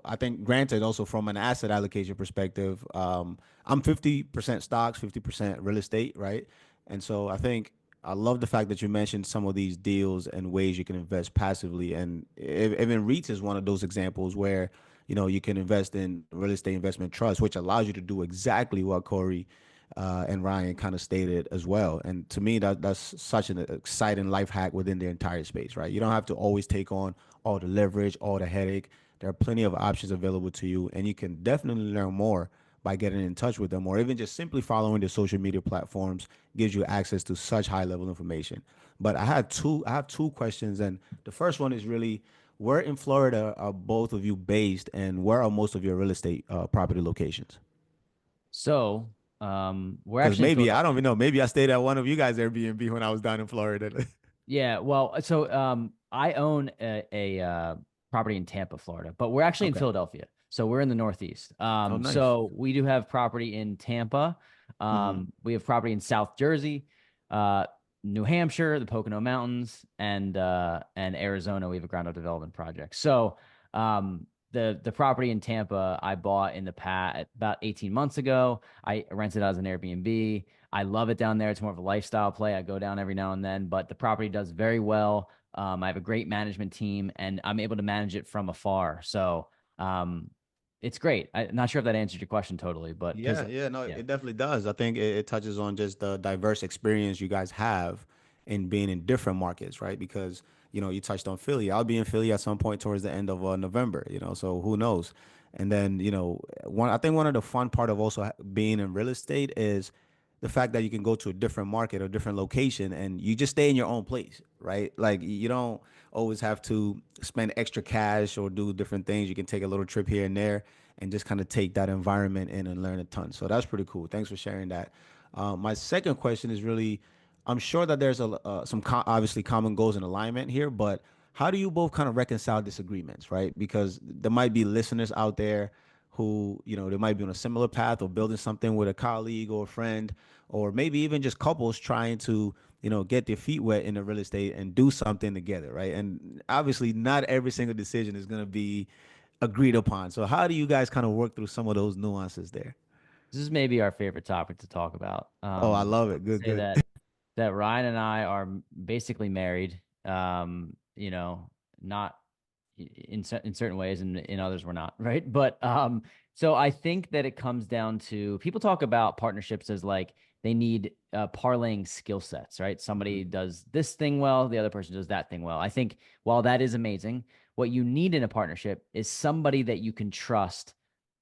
I think granted also from an asset allocation perspective, I'm 50% stocks, 50% real estate, right? And so I think I love the fact that you mentioned some of these deals and ways you can invest passively. And even REITs is one of those examples where, you can invest in real estate investment trust, which allows you to do exactly what Corey and Ryan kind of stated as well. And to me, that's such an exciting life hack within the entire space, right? You don't have to always take on all the leverage, all the headache. There are plenty of options available to you, and you can definitely learn more by getting in touch with them or even just simply following the social media platforms gives you access to such high level information. But I have two questions, and the first one is really where in Florida are both of you based and where are most of your real estate property locations? So we're Because actually in maybe I Philadelphia. don't even know. Maybe I stayed at one of you guys' Airbnb when I was down in Florida. Yeah, well, so I own a property in Tampa, Florida, but we're actually in Okay. Philadelphia. So we're in the Northeast. Oh, nice. So we do have property in Tampa. Hmm. We have property in South Jersey, New Hampshire, the Pocono Mountains, and Arizona. We have a ground up development project. So the property in Tampa I bought in the past about 18 months ago. I rented it out as an Airbnb. I love it down there. It's more of a lifestyle play. I go down every now and then, but the property does very well. I have a great management team, and I'm able to manage it from afar. So it's great. I'm not sure if that answered your question totally, but because Yeah, no, yeah, it definitely does. I think it touches on just the diverse experience you guys have in being in different markets, right? Because, you touched on Philly. I'll be in Philly at some point towards the end of November, so who knows? And then, I think one of the fun part of also being in real estate is the fact that you can go to a different market or different location and you just stay in your own place, right? Like you don't always have to spend extra cash or do different things. You can take a little trip here and there and just kind of take that environment in and learn a ton. So that's pretty cool. Thanks for sharing that. My second question is really, I'm sure that there's some obviously common goals and alignment here, but how do you both kind of reconcile disagreements, right? Because there might be listeners out there who, they might be on a similar path or building something with a colleague or a friend, or maybe even just couples trying to, get their feet wet in the real estate and do something together, right? And obviously, not every single decision is going to be agreed upon. So, how do you guys kind of work through some of those nuances there? this is maybe our favorite topic to talk about. Oh, I love it. Good, Say good. that Ryan and I are basically married. Not in certain ways, and in others we're not, right? But so I think that it comes down to people talk about partnerships as like they need parlaying skill sets, right? Somebody does this thing well, the other person does that thing well. I think while that is amazing, what you need in a partnership is somebody that you can trust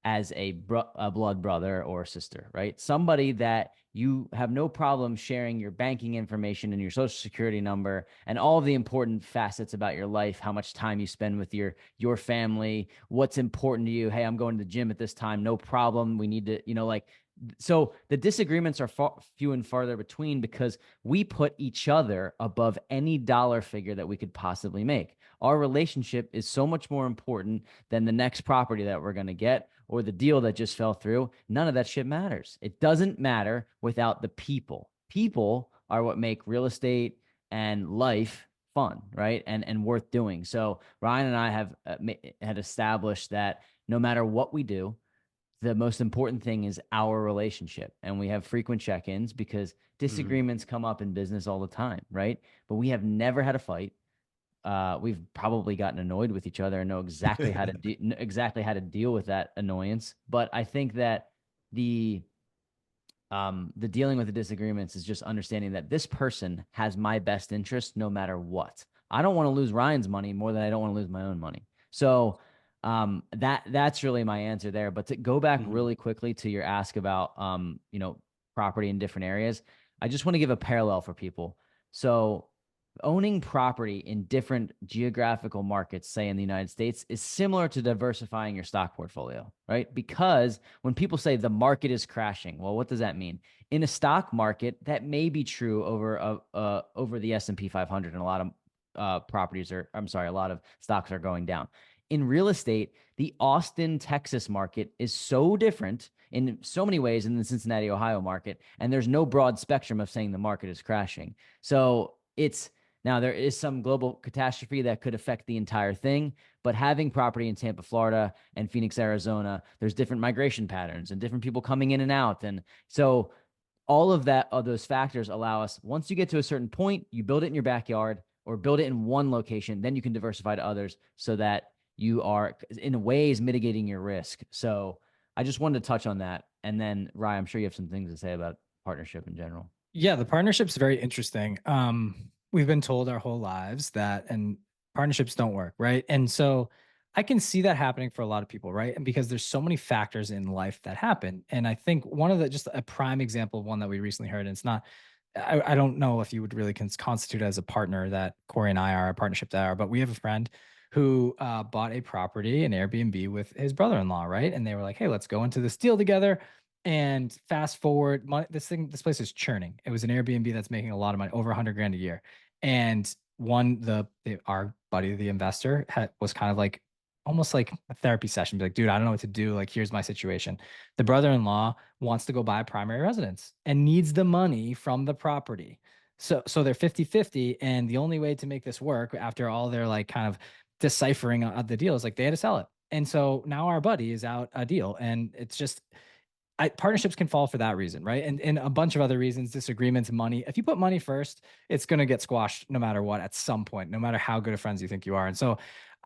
as a blood brother or sister, right? Somebody that you have no problem sharing your banking information and your social security number and all of the important facets about your life, how much time you spend with your family, what's important to you. Hey, I'm going to the gym at this time, no problem. We need to, so the disagreements are few and farther between because we put each other above any dollar figure that we could possibly make. Our relationship is so much more important than the next property that we're going to get or the deal that just fell through. None of that shit matters. It doesn't matter without the people. People are what make real estate and life fun, right? And worth doing. So Ryan and I have had established that no matter what we do, the most important thing is our relationship. And we have frequent check-ins because disagreements come up in business all the time, right? But we have never had a fight. We've probably gotten annoyed with each other and know exactly how to exactly how to deal with that annoyance. But I think that the dealing with the disagreements is just understanding that this person has my best interest no matter what. I don't want to lose Ryan's money more than I don't want to lose my own money. So that's really my answer there. But to go back really quickly to your ask about property in different areas, I just want to give a parallel for people. So owning property in different geographical markets, say in the United States, is similar to diversifying your stock portfolio, right? Because when people say the market is crashing, well, what does that mean? In a stock market, that may be true over the S&P 500, and a lot of a lot of stocks are going down. In real estate, the Austin, Texas market is so different in so many ways than the Cincinnati, Ohio market, and there's no broad spectrum of saying the market is crashing. So now there is some global catastrophe that could affect the entire thing, but having property in Tampa, Florida and Phoenix, Arizona, there's different migration patterns and different people coming in and out. And so all of those factors allow us, once you get to a certain point, you build it in your backyard or build it in one location, then you can diversify to others so that you are in ways mitigating your risk. So I just wanted to touch on that. And then Ryan, I'm sure you have some things to say about partnership in general. Yeah, the partnership's very interesting. We've been told our whole lives that and partnerships don't work, right? And so I can see that happening for a lot of people, right? And because there's so many factors in life that happen. And I think one of just a prime example of one that we recently heard, and it's not, I don't know if you would really constitute as a partner that Cory and I are, a partnership that are, but we have a friend who bought a property, an Airbnb with his brother-in-law, right? And they were like, hey, let's go into this deal together. And fast forward, this place is churning. It was an Airbnb that's making a lot of money, over 100 grand a year. And our buddy, the investor, was kind of like almost like a therapy session. Be like, dude, I don't know what to do. Like, here's my situation. The brother-in-law wants to go buy a primary residence and needs the money from the property. So they're 50-50. And the only way to make this work after all their like kind of deciphering of the deal is like they had to sell it. And so now our buddy is out a deal, and it's just, partnerships can fall for that reason, right? And a bunch of other reasons, disagreements, money. If you put money first, it's going to get squashed no matter what at some point, no matter how good of friends you think you are. And so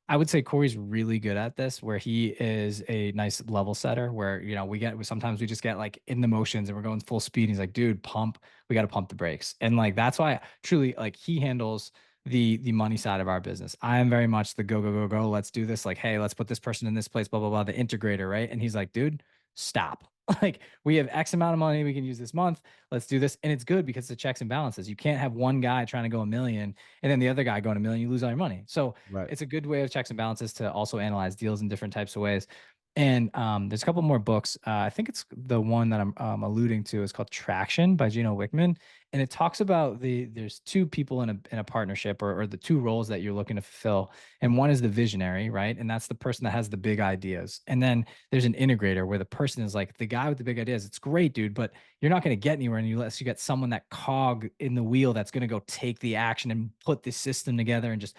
I would say Corey's really good at this, where he is a nice level setter, where, you know, sometimes we just get like in the motions and we're going full speed. He's like, dude, pump, we got to pump the brakes. And like, that's why truly, like, he handles the money side of our business. I am very much the go, go, go, go. Let's do this. Like, hey, let's put this person in this place, blah, blah, blah, the integrator, right? And he's like, dude, stop. Like, we have X amount of money we can use this month. Let's do this. And it's good because the checks and balances. You can't have one guy trying to go a million and then the other guy going a million, you lose all your money. So Right. it's a good way of checks and balances to also analyze deals in different types of ways. And there's a couple more books. I think it's the one that I'm alluding to is called Traction by Gino Wickman. And it talks about there's two people in a partnership, or the two roles that you're looking to fulfill. And one is the visionary, right? And that's the person that has the big ideas. And then there's an integrator, where the person is like the guy with the big ideas. It's great, dude, but you're not going to get anywhere unless you get someone, that cog in the wheel, that's going to go take the action and put the system together and just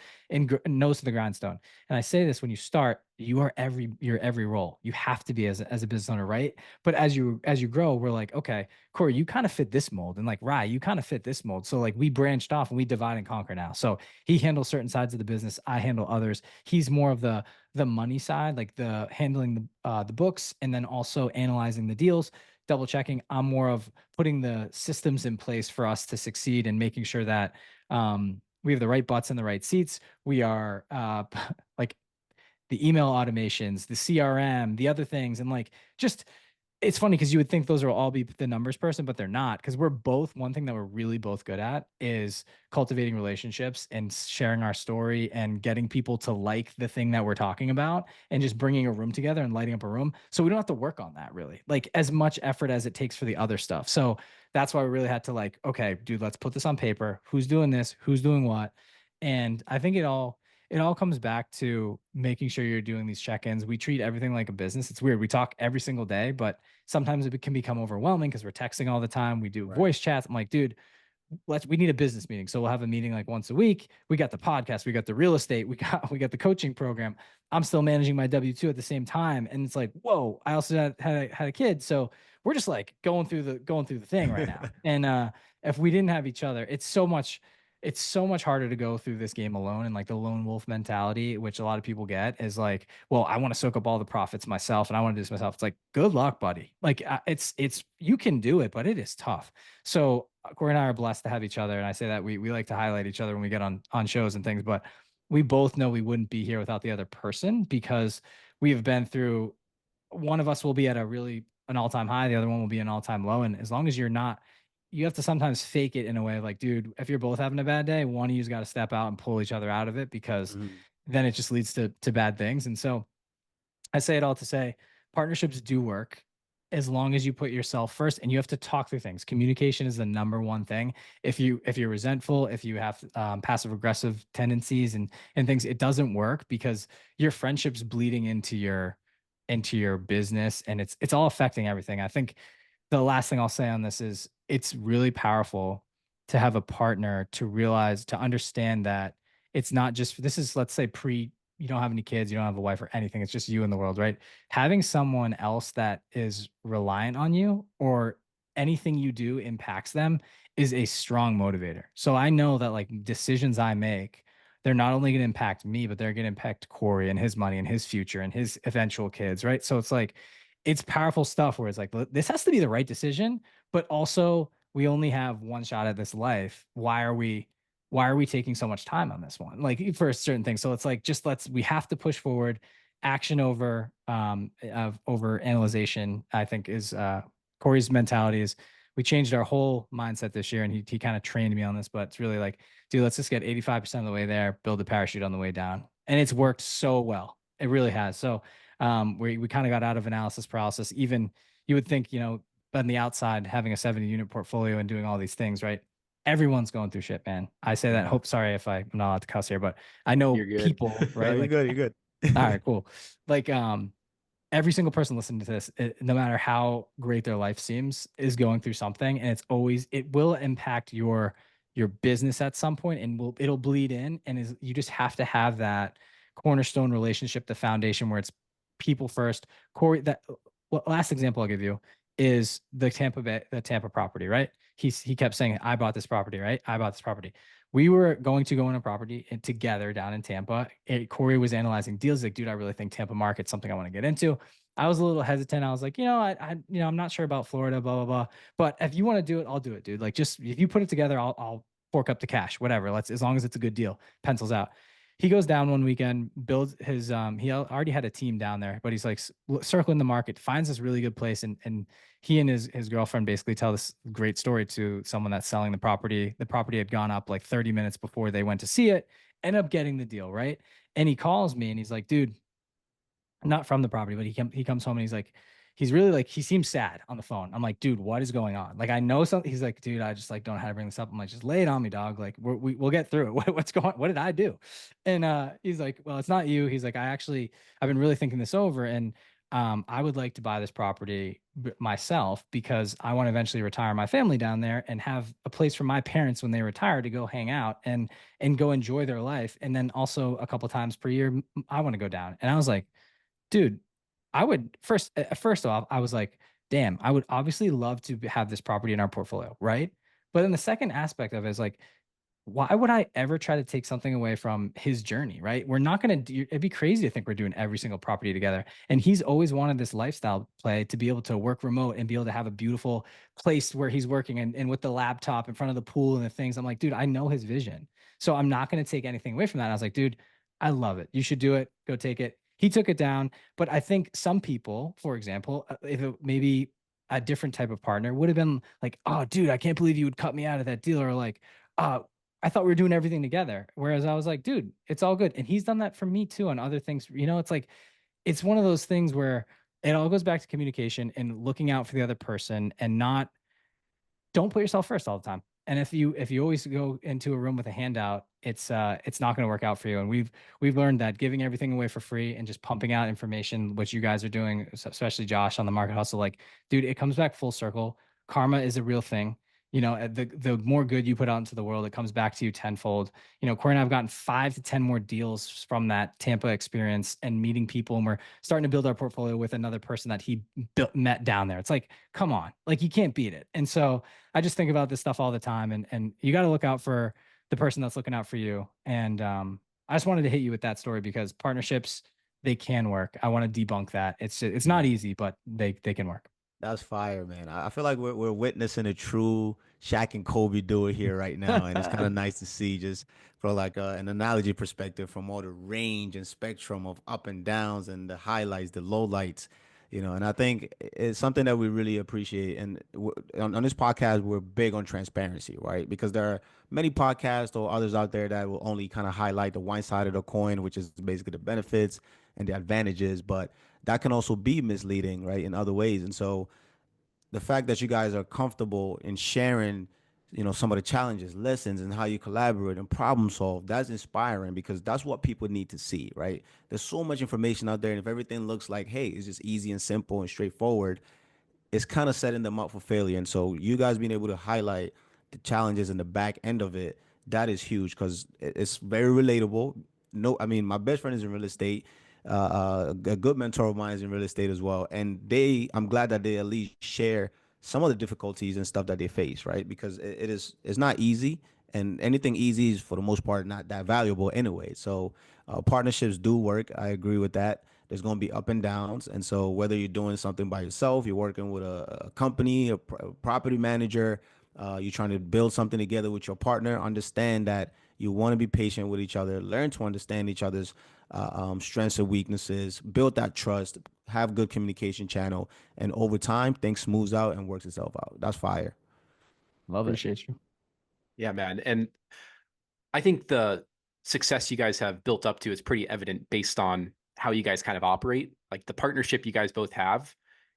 nose to the grindstone. And I say this, when you start, you're every role. You have to be as a business owner, right? But as you grow, we're like, okay, Cory, you kind of fit this mold, and like, Rye, you kind of fit this mold. So like, we branched off and we divide and conquer now. So he handles certain sides of the business, I handle others. He's more of the money side, like the handling the books, and then also analyzing the deals, double checking. I'm more of putting the systems in place for us to succeed and making sure that we have the right butts in the right seats. We are like the email automations, the CRM, the other things. And like, just, it's funny because you would think those will all be the numbers person, but they're not. Because we're both, one thing that we're really both good at is cultivating relationships and sharing our story and getting people to like the thing that we're talking about, and just bringing a room together and lighting up a room. So we don't have to work on that really, like, as much effort as it takes for the other stuff. So that's why we really had to, like, okay, dude, let's put this on paper. Who's doing this? Who's doing what? And I think it all comes back to making sure you're doing these check-ins. We treat everything like a business. It's weird. We talk every single day, but sometimes it can become overwhelming because we're texting all the time. We do voice chats. I'm like, dude, we need a business meeting. So we'll have a meeting like once a week. We got the podcast, we got the real estate, we got the coaching program. I'm still managing my W-2 at the same time. And it's like, whoa, I also had a kid. So we're just like going through the thing right now. And if we didn't have each other, it's so much harder to go through this game alone. And like, the lone wolf mentality, which a lot of people get, is like, well, I want to soak up all the profits myself and I want to do this myself. It's like, good luck, buddy. Like, it's you can do it, but it is tough. So Cory and I are blessed to have each other. And I say that we like to highlight each other when we get on shows and things, but we both know we wouldn't be here without the other person, because we have been through, one of us will be at an all-time high, the other one will be an all-time low. And as long as you're not, you have to sometimes fake it in a way, like, dude, if you're both having a bad day, one of you's got to step out and pull each other out of it, because then it just leads to bad things. And so I say it all to say, partnerships do work as long as you put yourself first, and you have to talk through things. Communication is the number one thing. If you're resentful, if you have passive aggressive tendencies and things, it doesn't work, because your friendship's bleeding into your business, and it's all affecting everything. I think the last thing I'll say on this is, it's really powerful to have a partner, to understand that it's not just, this is, let's say, you don't have any kids, you don't have a wife or anything. It's just you in the world, right? Having someone else that is reliant on you, or anything you do impacts them, is a strong motivator. So I know that, like, decisions I make, they're not only going to impact me, but they're going to impact Cory and his money and his future and his eventual kids, right? So it's like, it's powerful stuff where it's like, this has to be the right decision, but also we only have one shot at this life. Why are we taking so much time on this one? Like, for a certain thing. So it's like, just we have to push forward. Action over analyzation, I think, is Cory's mentality. Is we changed our whole mindset this year, and he kind of trained me on this, but it's really like, dude, let's just get 85% of the way there, build a parachute on the way down. And it's worked so well. It really has. So we kind of got out of analysis paralysis. Even, you would think, on the outside, having a 70-unit portfolio and doing all these things, right? Everyone's going through shit, man. I say that. Sorry if I'm not allowed to cuss here, but I know people, right? No, you're good. All right, cool. Like, every single person listening to this, no matter how great their life seems, is going through something, and it will impact your business at some point, and it'll bleed in, and you just have to have that cornerstone relationship, the foundation, where it's people first. Cory, that last example I'll give you is the Tampa property, right? He kept saying, I bought this property, right? I bought this property. We were going to go on a property together down in Tampa. Cory was analyzing deals. Like, dude, I really think Tampa market's something I want to get into. I was a little hesitant. I was like, I'm not sure about Florida, blah, blah, blah. But if you want to do it, I'll do it, dude. Like, just if you put it together, I'll fork up the cash, whatever. As long as it's a good deal, pencils out. He goes down one weekend, builds his, he already had a team down there, but he's like circling the market, finds this really good place. And he and his girlfriend basically tell this great story to someone that's selling the property. The property had gone up like 30 minutes before they went to see it, end up getting the deal, right? And he calls me and he's like, dude, not from the property, but he comes home and he's like, he's really like, he seems sad on the phone. I'm like, dude, what is going on? Like, I know something. He's like, dude, I just like don't know how to bring this up. I'm like, just lay it on me, dog. Like, we'll get through it. What's going on? What did I do? And he's like, well, it's not you. He's like, I've been really thinking this over, and I would like to buy this property myself because I want to eventually retire my family down there and have a place for my parents when they retire to go hang out and go enjoy their life. And then also a couple times per year, I want to go down. And I was like, dude, I would first off, I was like, damn, I would obviously love to have this property in our portfolio, right? But then the second aspect of it is like, why would I ever try to take something away from his journey, right? We're not going to do, it'd be crazy to think we're doing every single property together. And he's always wanted this lifestyle play to be able to work remote and be able to have a beautiful place where he's working and with the laptop in front of the pool and the things. I'm like, dude, I know his vision. So I'm not going to take anything away from that. I was like, dude, I love it. You should do it. Go take it. He took it down. But I think some people, for example, if it maybe a different type of partner would have been like, oh, dude, I can't believe you would cut me out of that deal. Or like, I thought we were doing everything together. Whereas I was like, dude, it's all good. And he's done that for me too on other things. It's like, it's one of those things where it all goes back to communication and looking out for the other person and don't put yourself first all the time. And if you always go into a room with a handout, it's not going to work out for you. And we've learned that giving everything away for free and just pumping out information, which you guys are doing, especially Josh on the Market Hustle, like, dude, it comes back full circle. Karma is a real thing. The more good you put out into the world, it comes back to you tenfold. Cory and I've gotten 5 to 10 more deals from that Tampa experience and meeting people, and we're starting to build our portfolio with another person that he met down there. It's like, come on, like, you can't beat it. And so I just think about this stuff all the time, and you got to look out for the person that's looking out for you. And I just wanted to hit you with that story because partnerships, they can work. I want to debunk that. It's not easy, but they can work. That's fire, man. I feel like we're witnessing a true Shaq and Kobe duo here right now, and it's kind of nice to see just for like an analogy perspective from all the range and spectrum of up and downs and the highlights, the lowlights, And I think it's something that we really appreciate. And on this podcast, we're big on transparency, right? Because there are many podcasts or others out there that will only kind of highlight the one side of the coin, which is basically the benefits and the advantages, but that can also be misleading, right, in other ways. And so the fact that you guys are comfortable in sharing, some of the challenges, lessons, and how you collaborate and problem solve, that's inspiring because that's what people need to see, right? There's so much information out there, and if everything looks like, hey, it's just easy and simple and straightforward, it's kind of setting them up for failure. And so you guys being able to highlight the challenges and the back end of it, that is huge because it's very relatable. No, I mean, my best friend is in real estate. A good mentor of mine is in real estate as well. And I'm glad that they at least share some of the difficulties and stuff that they face, right? Because it's not easy, and anything easy is for the most part not that valuable anyway. So partnerships do work. I agree with that. There's going to be up and downs. And so whether you're doing something by yourself, you're working with a company, a property manager, you're trying to build something together with your partner, understand that you want to be patient with each other, learn to understand each other's strengths and weaknesses, build that trust, have good communication channel, and over time, things smooths out and works itself out. That's fire. Love it. Appreciate you. Yeah, man. And I think the success you guys have built up to is pretty evident based on how you guys kind of operate. Like the partnership you guys both have,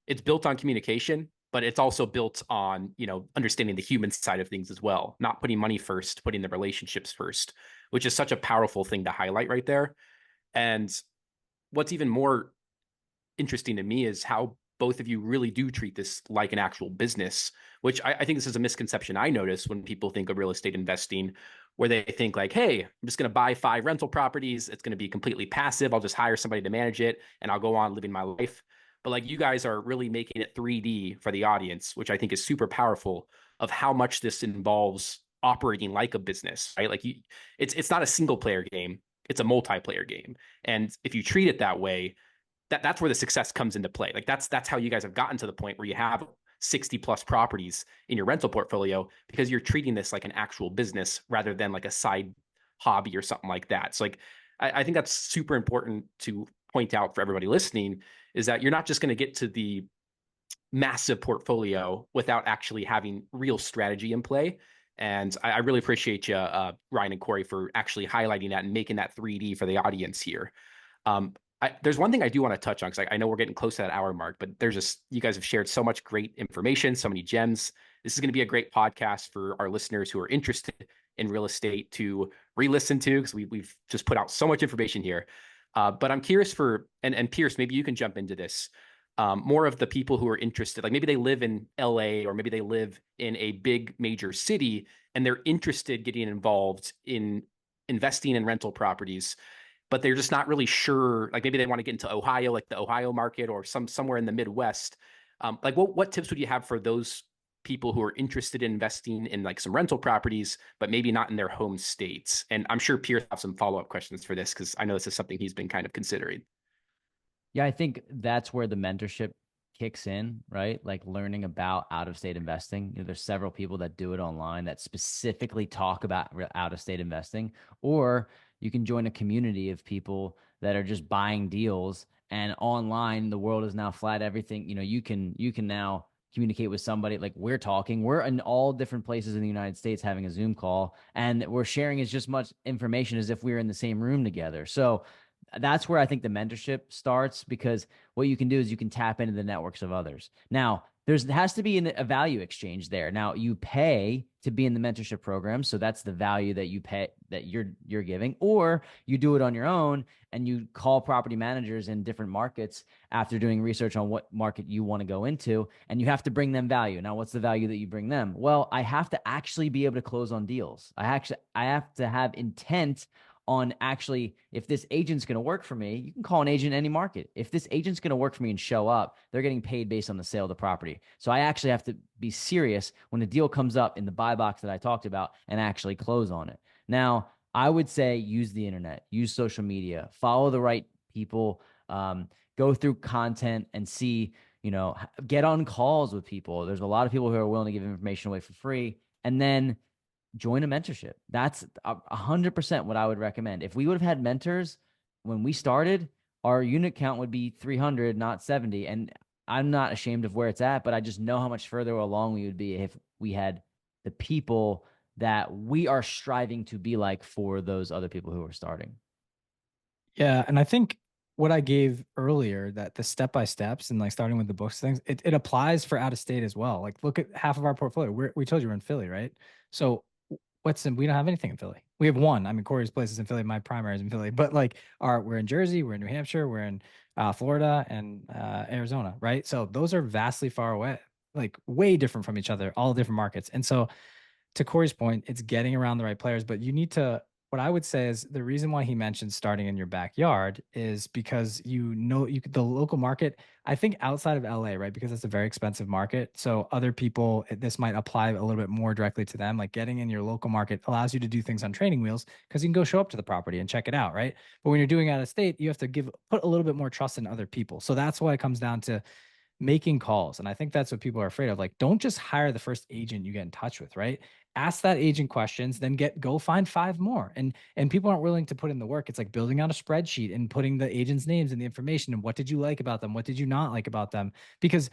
it's built on communication, but it's also built on, understanding the human side of things as well, not putting money first, putting the relationships first, which is such a powerful thing to highlight right there. And what's even more interesting to me is how both of you really do treat this like an actual business, which I think this is a misconception I notice when people think of real estate investing, where they think like, hey, I'm just going to buy 5 rental properties. It's going to be completely passive. I'll just hire somebody to manage it and I'll go on living my life. But like you guys are really making it 3D for the audience, which I think is super powerful of how much this involves operating like a business, right? Like it's not a single player game. It's a multiplayer game. And if you treat it that way, that's where the success comes into play. Like that's how you guys have gotten to the point where you have 60 plus properties in your rental portfolio, because you're treating this like an actual business rather than like a side hobby or something like that. So like I think that's super important to point out for everybody listening, is that you're not just going to get to the massive portfolio without actually having real strategy in play. And I really appreciate you, Ryan and Cory, for actually highlighting that and making that 3D for the audience here. There's one thing I do want to touch on, because I know we're getting close to that hour mark, but there's just, you guys have shared so much great information, so many gems. This is going to be a great podcast for our listeners who are interested in real estate to re-listen to, because we've just put out so much information here. But I'm curious for, and Pierce, maybe you can jump into this. More of the people who are interested, like maybe they live in LA or maybe they live in a big major city and they're interested getting involved in investing in rental properties, but they're just not really sure. Like maybe they want to get into Ohio, like the Ohio market, or somewhere in the Midwest. Like what tips would you have for those people who are interested in investing in like some rental properties, but maybe not in their home states? And I'm sure Pierce have some follow-up questions for this, because I know this is something he's been kind of considering. Yeah, I think that's where the mentorship kicks in, right? Like learning about out-of-state investing. There's several people that do it online that specifically talk about out-of-state investing, or you can join a community of people that are just buying deals. And online, the world is now flat. Everything, you can now communicate with somebody like we're talking. We're in all different places in the United States having a Zoom call, and we're sharing as just much information as if we were in the same room together. So that's where I think the mentorship starts, because what you can do is you can tap into the networks of others. Now, there has to be a value exchange there. Now, you pay to be in the mentorship program, so that's the value that you pay, that you're giving, or you do it on your own and you call property managers in different markets after doing research on what market you want to go into, and you have to bring them value. Now, what's the value that you bring them? Well, I have to actually be able to close on deals. I have to have intent on actually, if this agent's going to work for me. You can call an agent in any market. If this agent's going to work for me and show up, they're getting paid based on the sale of the property. So I actually have to be serious when a deal comes up in the buy box that I talked about and actually close on it. Now, I would say use the internet, use social media, follow the right people, go through content and see, get on calls with people. There's a lot of people who are willing to give information away for free. And then join a mentorship. That's 100% what I would recommend. If we would have had mentors when we started, our unit count would be 300, not 70. And I'm not ashamed of where it's at, but I just know how much further along we would be if we had the people that we are striving to be like for those other people who are starting. Yeah. And I think what I gave earlier, that the step-by-steps and like starting with the books things, it applies for out of state as well. Like look at half of our portfolio. We told you we're in Philly, right? So we don't have anything in Philly. We have one. I mean, Cory's place is in Philly. My primary is in Philly, but like we're in Jersey, we're in New Hampshire, we're in Florida and Arizona, right? So those are vastly far away, like way different from each other, all different markets. And so to Cory's point, it's getting around the right players, but you need to, what I would say is the reason why he mentioned starting in your backyard is because the local market, I think outside of LA, right? Because it's a very expensive market. So other people, this might apply a little bit more directly to them. Like getting in your local market allows you to do things on training wheels because you can go show up to the property and check it out, right? But when you're doing out of state, you have to put a little bit more trust in other people. So that's why it comes down to making calls. And I think that's what people are afraid of. Like, don't just hire the first agent you get in touch with, right? Ask that agent questions, then go find 5 more. And people aren't willing to put in the work. It's like building out a spreadsheet and putting the agent's names and the information and what did you like about them? What did you not like about them? Because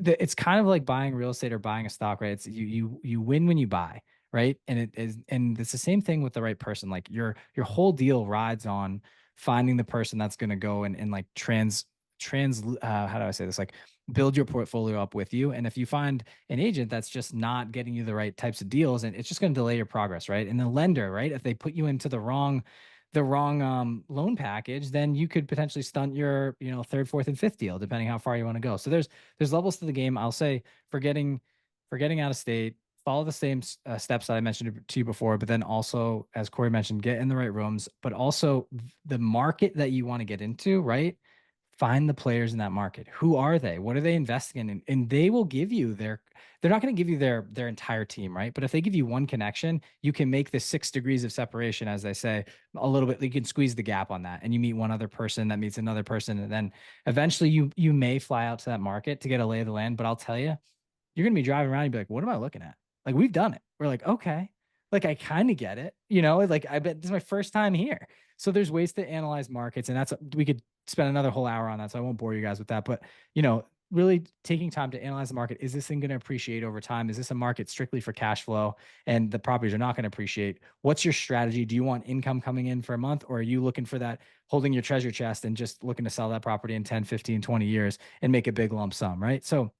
it's kind of like buying real estate or buying a stock, right? It's you win when you buy, right? And it's the same thing with the right person. Like your whole deal rides on finding the person that's going to go and like how do I say this? Like build your portfolio up with you. And if you find an agent that's just not getting you the right types of deals, and it's just going to delay your progress, right? And the lender, right? If they put you into the wrong loan package, then you could potentially stunt your, 3rd, 4th, and 5th deal, depending how far you want to go. So there's levels to the game. I'll say for getting out of state, follow the same steps that I mentioned to you before, but then also, as Cory mentioned, get in the right rooms, but also the market that you want to get into, right? Find the players in that market. Who are they? What are they investing in? And they will give you they're not going to give you their entire team, right? But if they give you one connection, you can make the 6 degrees of separation, as they say, a little bit. You can squeeze the gap on that, and you meet one other person that meets another person, and then eventually you may fly out to that market to get a lay of the land. But I'll tell you, you're going to be driving around and be like, what am I looking at? Like, we've done it. We're like, okay, like I kind of get it, like I bet this is my first time here. So there's ways to analyze markets, and we could spend another whole hour on that. So I won't bore you guys with that, but really taking time to analyze the market. Is this thing going to appreciate over time? Is this a market strictly for cash flow and the properties are not going to appreciate? What's your strategy? Do you want income coming in for a month, or are you looking for that, holding your treasure chest and just looking to sell that property in 10, 15, 20 years and make a big lump sum, right? So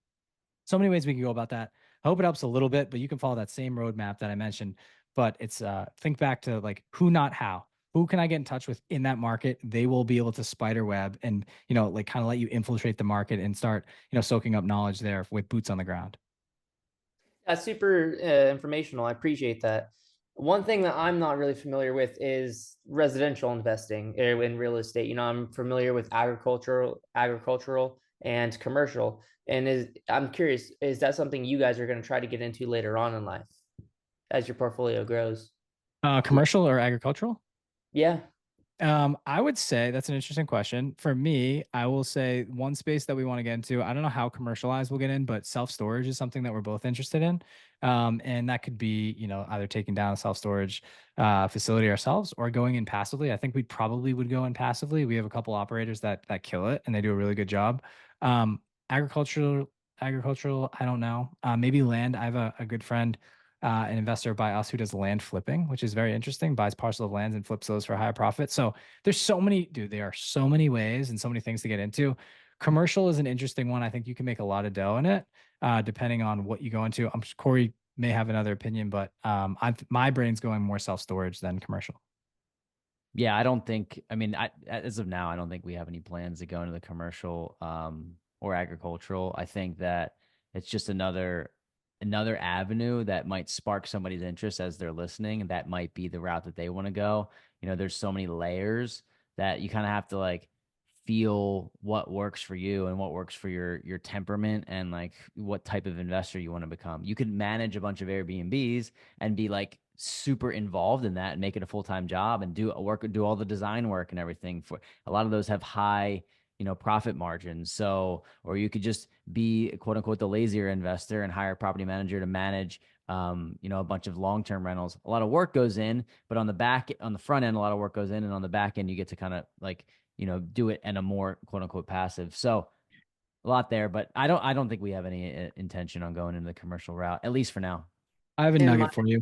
many ways we can go about that. I hope it helps a little bit, but you can follow that same roadmap that I mentioned. But it's think back to like who, not how. Who can I get in touch with in that market? They will be able to spider web and like kind of let you infiltrate the market and start soaking up knowledge there with boots on the ground. That's super informational. I appreciate that. One thing that I'm not really familiar with is residential investing in real estate. I'm familiar with agricultural and commercial. And I'm curious, is that something you guys are going to try to get into later on in life as your portfolio grows? Commercial or agricultural? Yeah. I would say that's an interesting question. For me, I will say one space that we want to get into, I don't know how commercialized we'll get in, but self-storage is something that we're both interested in. And that could be, either taking down a self-storage facility ourselves or going in passively. I think we probably would go in passively. We have a couple operators that kill it and they do a really good job. Agricultural, I don't know. Maybe land. I have a good friend, an investor by us who does land flipping, which is very interesting, buys parcel of lands and flips those for a higher profit. So there's there are so many ways and so many things to get into. Commercial is an interesting one. I think you can make a lot of dough in it, depending on what you go into. Cory may have another opinion, but my brain's going more self-storage than commercial. Yeah, I don't think, as of now, I don't think we have any plans to go into the commercial or agricultural. I think that it's just another avenue that might spark somebody's interest as they're listening, and that might be the route that they want to go. There's so many layers that you kind of have to like feel what works for you and what works for your temperament and like what type of investor you want to become. You could manage a bunch of Airbnbs and be like super involved in that and make it a full-time job and do all the design work and everything. For a lot of those have high profit margins. So, or you could just be quote unquote the lazier investor and hire a property manager to manage, a bunch of long-term rentals. A lot of work goes in, but on the front end, a lot of work goes in, and on the back end, you get to kind of like, do it in a more quote unquote passive. So a lot there, but I don't think we have any intention on going into the commercial route, at least for now. I have a nugget for you.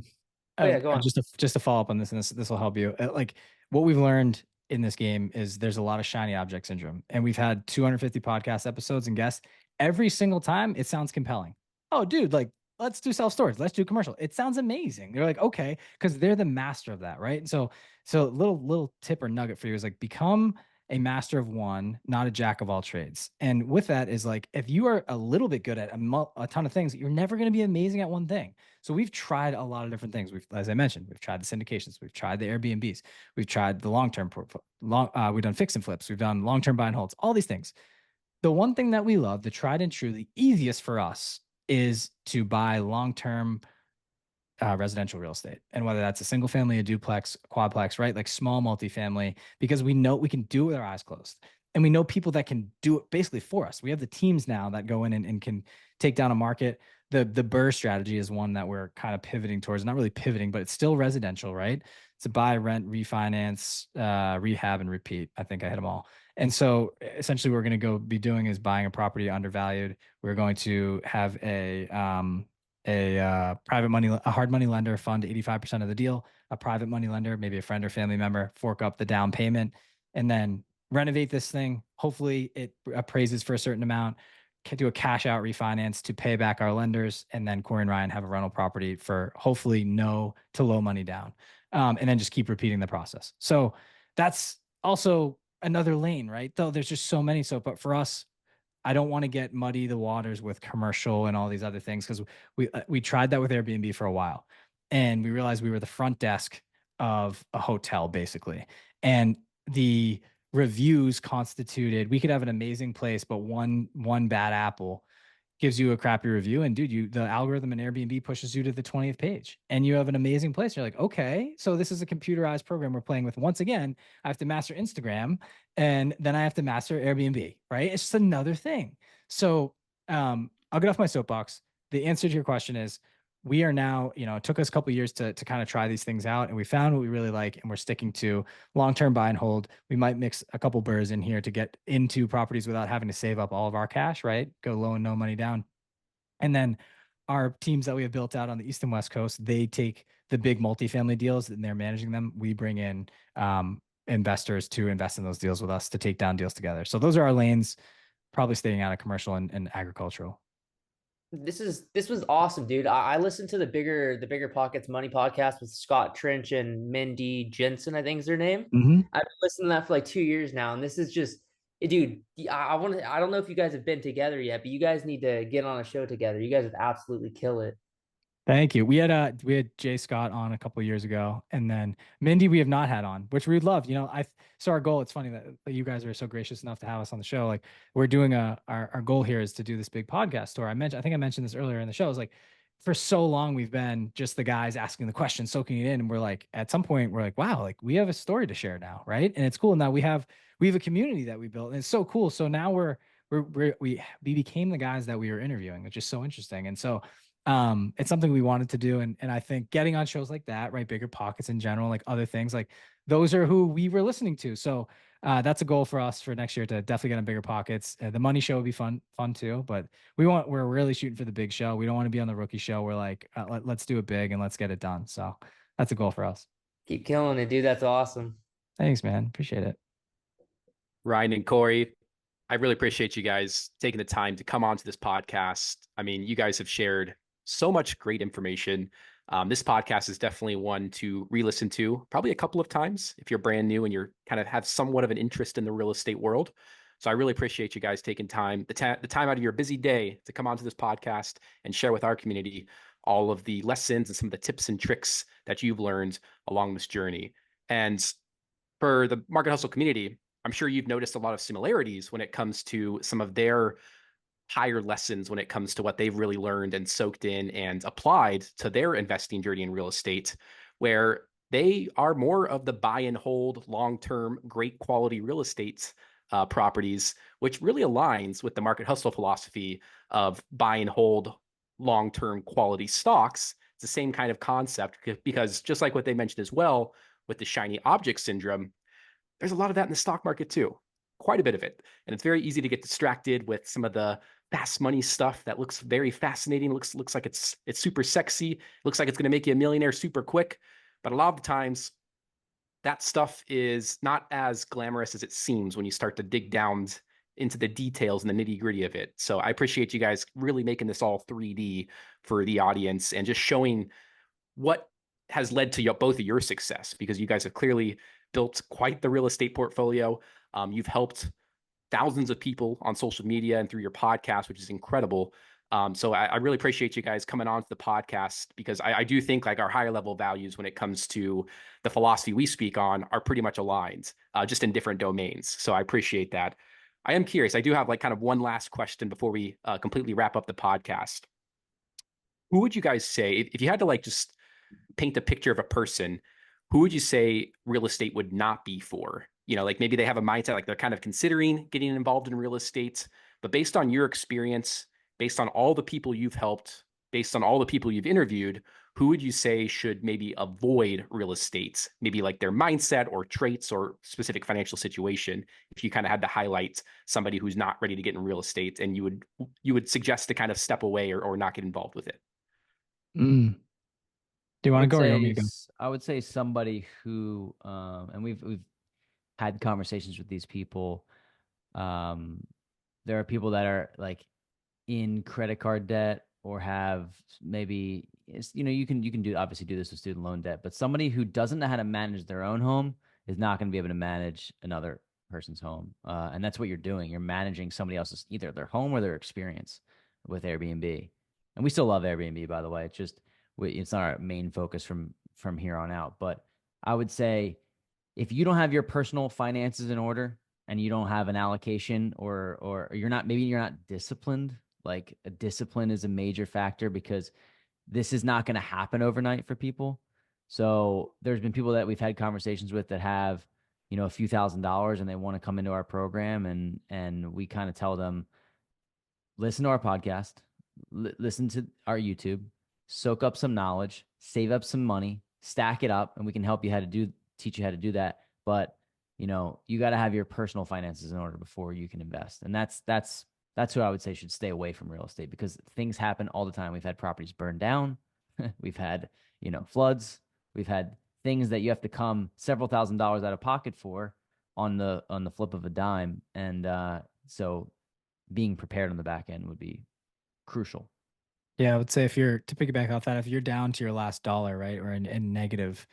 Oh yeah, go on. Just to follow up on this, and this will help you. Like what we've learned in this game is there's a lot of shiny object syndrome, and we've had 250 podcast episodes and guests. Every single time it sounds compelling. Oh, dude, like let's do self-storage, let's do commercial. It sounds amazing. They're like, okay, because they're the master of that, right? And so little tip or nugget for you is like become a master of one, not a jack of all trades. And with that is like, if you are a little bit good at a ton of things, you're never going to be amazing at one thing. So we've tried a lot of different things. As I mentioned, we've tried the syndications, we've tried the Airbnbs, we've tried the long-term we've done fix and flips, we've done long-term buy and holds, all these things. The one thing that we love, the tried and true, the easiest for us is to buy long-term residential real estate. And whether that's a single family, a duplex, a quadplex, right? Like small multifamily, because we know we can do it with our eyes closed. And we know people that can do it basically for us. We have the teams now that go in and can take down a market. The Burr strategy is one that we're kind of pivoting towards, not really pivoting, but it's still residential, right? It's a buy, rent, refinance, rehab, and repeat. I think I hit them all. And so essentially what we're going to be doing is buying a property undervalued. We're going to have a hard money lender fund 85% of the deal, a private money lender, maybe a friend or family member, fork up the down payment, and then renovate this thing. Hopefully it appraises for a certain amount, can do a cash out refinance to pay back our lenders. And then Cory and Ryan have a rental property for hopefully no to low money down. And then just keep repeating the process. So that's also another lane, right? Though there's just so many. So, but for us, I don't want to get muddy the waters with commercial and all these other things, because we tried that with Airbnb for a while, and we realized we were the front desk of a hotel basically, and the reviews constituted, we could have an amazing place, but one bad apple gives you a crappy review, and dude, the algorithm in Airbnb pushes you to the 20th page and you have an amazing place. You're like, okay, so this is a computerized program we're playing with. Once again, I have to master Instagram, and then I have to master Airbnb, right? It's just another thing. So I'll get off my soapbox. The answer to your question is, we are now, it took us a couple years to kind of try these things out, and we found what we really like, and we're sticking to long-term buy and hold. We might mix a couple burrs in here to get into properties without having to save up all of our cash, right? Go low and no money down. And then our teams that we have built out on the East and West Coast, they take the big multifamily deals and they're managing them. We bring in investors to invest in those deals with us, to take down deals together. So those are our lanes, probably staying out of commercial and agricultural. This was awesome, dude. I listened to the bigger pockets money podcast with Scott Trench and Mindy Jensen, I think is their name. Mm-hmm. I've been listening to that for like 2 years now, and this is just, dude. I don't know if you guys have been together yet, but you guys need to get on a show together. You guys would absolutely kill it. Thank you. We had Jay Scott on a couple of years ago, and then Mindy we have not had on, which we'd love. So our goal. It's funny that you guys are so gracious enough to have us on the show. Like, we're doing our goal here is to do this big podcast tour. I think I mentioned this earlier in the show. It's like, for so long we've been just the guys asking the questions, soaking it in, and we're like, at some point we're like, wow, like we have a story to share now, right? And it's cool. Now we have a community that we built, and it's so cool. So now we became the guys that we were interviewing, which is so interesting. And so it's something we wanted to do, and I think getting on shows like that, right, bigger pockets in general, like other things, like those are who we were listening to. So that's a goal for us for next year, to definitely get on bigger pockets. The money show would be fun too, but we're really shooting for the big show. We don't want to be on the rookie show. We're like, let's do it big and let's get it done. So that's a goal for us. Keep killing it, dude. That's awesome. Thanks, man. Appreciate it. Ryan and Cory, I really appreciate you guys taking the time to come onto this podcast. I mean, you guys have shared so much great information. This podcast is definitely one to re-listen to, probably a couple of times if you're brand new and you're kind of have somewhat of an interest in the real estate world. So I really appreciate you guys taking time, the time out of your busy day to come onto this podcast and share with our community all of the lessons and some of the tips and tricks that you've learned along this journey. And for the Market Hustle community, I'm sure you've noticed a lot of similarities when it comes to some of their higher lessons when it comes to what they've really learned and soaked in and applied to their investing journey in real estate, where they are more of the buy and hold long-term, great quality real estate properties, which really aligns with the Market Hustle philosophy of buy and hold long-term quality stocks. It's the same kind of concept, because just like what they mentioned as well with the shiny object syndrome, there's a lot of that in the stock market too. Quite a bit of it. And it's very easy to get distracted with some of the fast money stuff that looks very fascinating, looks like it's super sexy, looks like it's going to make you a millionaire super quick. But a lot of the times that stuff is not as glamorous as it seems when you start to dig down into the details and the nitty-gritty of it. So I appreciate you guys really making this all 3D for the audience and just showing what has led to both of your success, because you guys have clearly built quite the real estate portfolio. You've helped thousands of people on social media and through your podcast, which is incredible. So I really appreciate you guys coming on to the podcast, because I do think like our higher level values when it comes to the philosophy we speak on are pretty much aligned, just in different domains. So I appreciate that. I am curious. I do have like kind of one last question before we completely wrap up the podcast. Who would you guys say, if you had to like just paint a picture of a person, who would you say real estate would not be for? Like maybe they have a mindset, like they're kind of considering getting involved in real estate, but based on your experience, based on all the people you've helped, based on all the people you've interviewed, who would you say should maybe avoid real estate? Maybe like their mindset or traits or specific financial situation. If you kind of had to highlight somebody who's not ready to get in real estate, and you would suggest to kind of step away or not get involved with it. Do you want to go or you want me to go? I would say somebody who, and we've had conversations with these people. There are people that are like in credit card debt or have maybe, you can obviously do this with student loan debt, but somebody who doesn't know how to manage their own home is not going to be able to manage another person's home. And that's what you're doing. You're managing somebody else's, either their home or their experience with Airbnb. And we still love Airbnb, by the way. It's just, it's not our main focus from here on out. But I would say if you don't have your personal finances in order and you don't have an allocation, or you're not, maybe you're not disciplined, like a discipline is a major factor, because this is not going to happen overnight for people. So there's been people that we've had conversations with that have, a few $1,000s and they want to come into our program, and we kind of tell them, listen to our podcast, listen to our YouTube, soak up some knowledge, save up some money, stack it up, and we can help you teach you how to do that. But you got to have your personal finances in order before you can invest. And that's who I would say should stay away from real estate, because things happen all the time. We've had properties burned down. We've had, floods. We've had things that you have to come several $1,000s out of pocket for on the flip of a dime. And so being prepared on the back end would be crucial. Yeah, I would say to piggyback off that, if you're down to your last dollar, right, or in negative,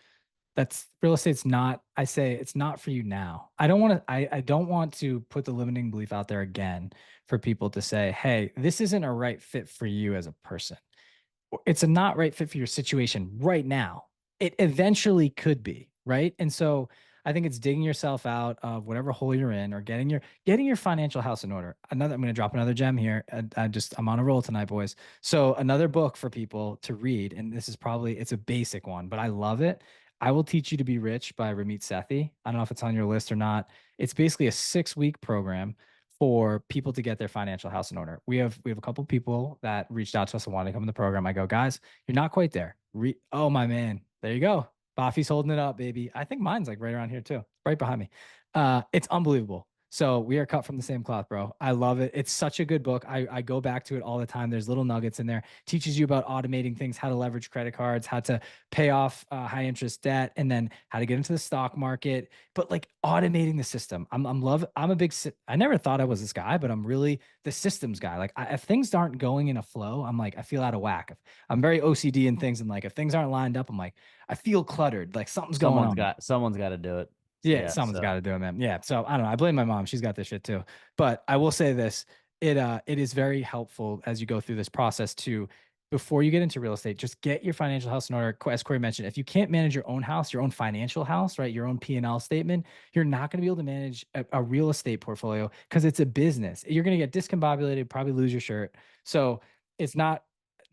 that's real estate's not, I say it's not for you now. I don't want to put the limiting belief out there again for people to say, hey, this isn't a right fit for you as a person. It's a not right fit for your situation right now. It eventually could be, right? And so I think it's digging yourself out of whatever hole you're in, or getting your financial house in order. I'm going to drop another gem here. I'm on a roll tonight, boys. So another book for people to read, and this is it's a basic one, but I love it. I Will Teach You to Be Rich by Ramit Sethi. I don't know if it's on your list or not. It's basically a 6-week program for people to get their financial house in order. We have a couple people that reached out to us and wanted to come in the program. I go, guys, you're not quite there. Oh my man, there you go. Buffy's holding it up, baby. I think mine's like right around here too, right behind me. It's unbelievable. So we are cut from the same cloth, bro. I love it. It's such a good book. I go back to it all the time. There's little nuggets in there. Teaches you about automating things, how to leverage credit cards, how to pay off high interest debt, and then how to get into the stock market. But like automating the system. I never thought I was this guy, but I'm really the systems guy. Like if things aren't going in a flow, I'm like, I feel out of whack. I'm very OCD in things, and like if things aren't lined up, I'm like, I feel cluttered. Like something's going on. Someone's got to do it. Yeah, someone's got to do it, man. Yeah. So I don't know. I blame my mom. She's got this shit too. But I will say this, it is very helpful as you go through this process to, before you get into real estate, just get your financial house in order. As Cory mentioned, if you can't manage your own house, your own financial house, right, your own P&L statement, you're not going to be able to manage a real estate portfolio, because it's a business. You're going to get discombobulated, probably lose your shirt. So it's not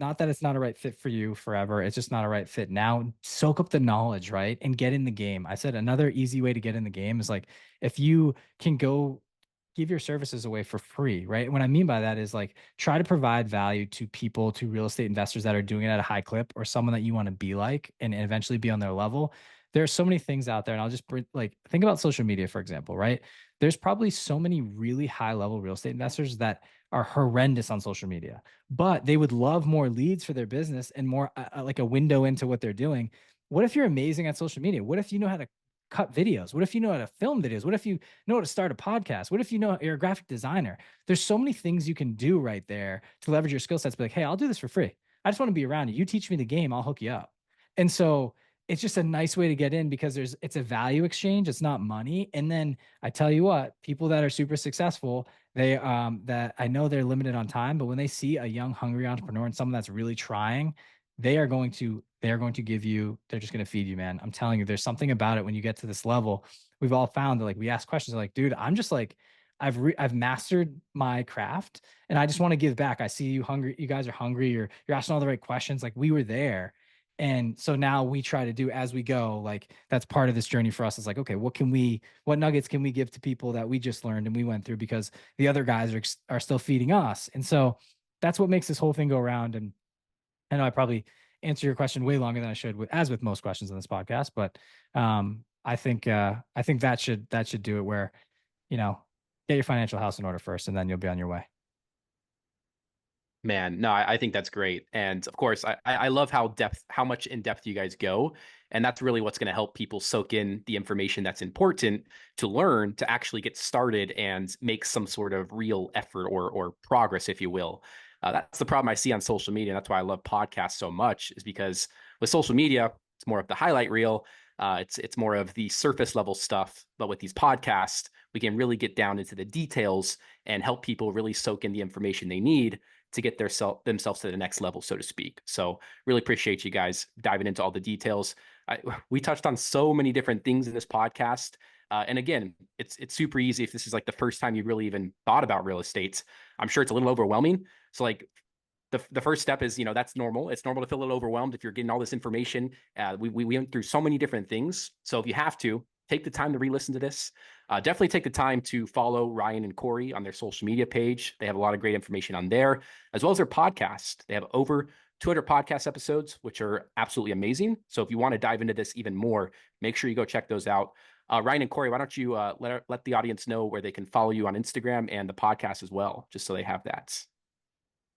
that it's not a right fit for you forever. It's just not a right fit now. Soak up the knowledge, right? And get in the game. I said another easy way to get in the game is like, if you can go give your services away for free, right? What I mean by that is like, try to provide value to people, to real estate investors that are doing it at a high clip, or someone that you want to be like and eventually be on their level. There's so many things out there. And I'll just think about social media, for example, right? There's probably so many really high level real estate investors that are horrendous on social media, but they would love more leads for their business and more like a window into what they're doing. What if you're amazing at social media? What if you know how to cut videos? What if you know how to film videos? What if you know how to start a podcast? What if you know you're a graphic designer? There's so many things you can do right there to leverage your skill sets. Be like, hey, I'll do this for free. I just want to be around you. You teach me the game, I'll hook you up. And so it's just a nice way to get in, because it's a value exchange. It's not money. And then I tell you what, people that are super successful, that I know they're limited on time, but when they see a young, hungry entrepreneur and someone that's really trying, they're just going to feed you, man. I'm telling you, there's something about it when you get to this level. We've all found that, like, we ask questions like, dude, I'm just like, I've mastered my craft and I just want to give back. I see you hungry. You guys are hungry. You're asking all the right questions. Like, we were there. And so now we try to do as we go. Like, that's part of this journey for us. Is like, okay, what nuggets can we give to people that we just learned and we went through, because the other guys are still feeding us. And so that's what makes this whole thing go around. And I know I probably answer your question way longer than I should, as with most questions on this podcast, but I think that should do it, where, get your financial house in order first, and then you'll be on your way. Man, no, I think that's great. And of course, I love how much in depth you guys go. And that's really what's going to help people soak in the information that's important to learn, to actually get started and make some sort of real effort or progress, if you will. That's the problem I see on social media. And that's why I love podcasts so much, is because with social media, it's more of the highlight reel. It's more of the surface level stuff, but with these podcasts, we can really get down into the details and help people really soak in the information they need to get themselves to the next level, so to speak. So really appreciate you guys diving into all the details. We touched on so many different things in this podcast. And again, it's super easy if this is like the first time you really even thought about real estate. I'm sure it's a little overwhelming. So like the first step is, that's normal. It's normal to feel a little overwhelmed if you're getting all this information. We went through so many different things. So if you have to, take the time to re-listen to this. Definitely take the time to follow Ryan and Cory on their social media page. They have a lot of great information on there, as well as their podcast. They have over 200 podcast episodes, which are absolutely amazing. So if you want to dive into this even more, make sure you go check those out. Ryan and Cory, why don't you let the audience know where they can follow you on Instagram and the podcast as well, just so they have that.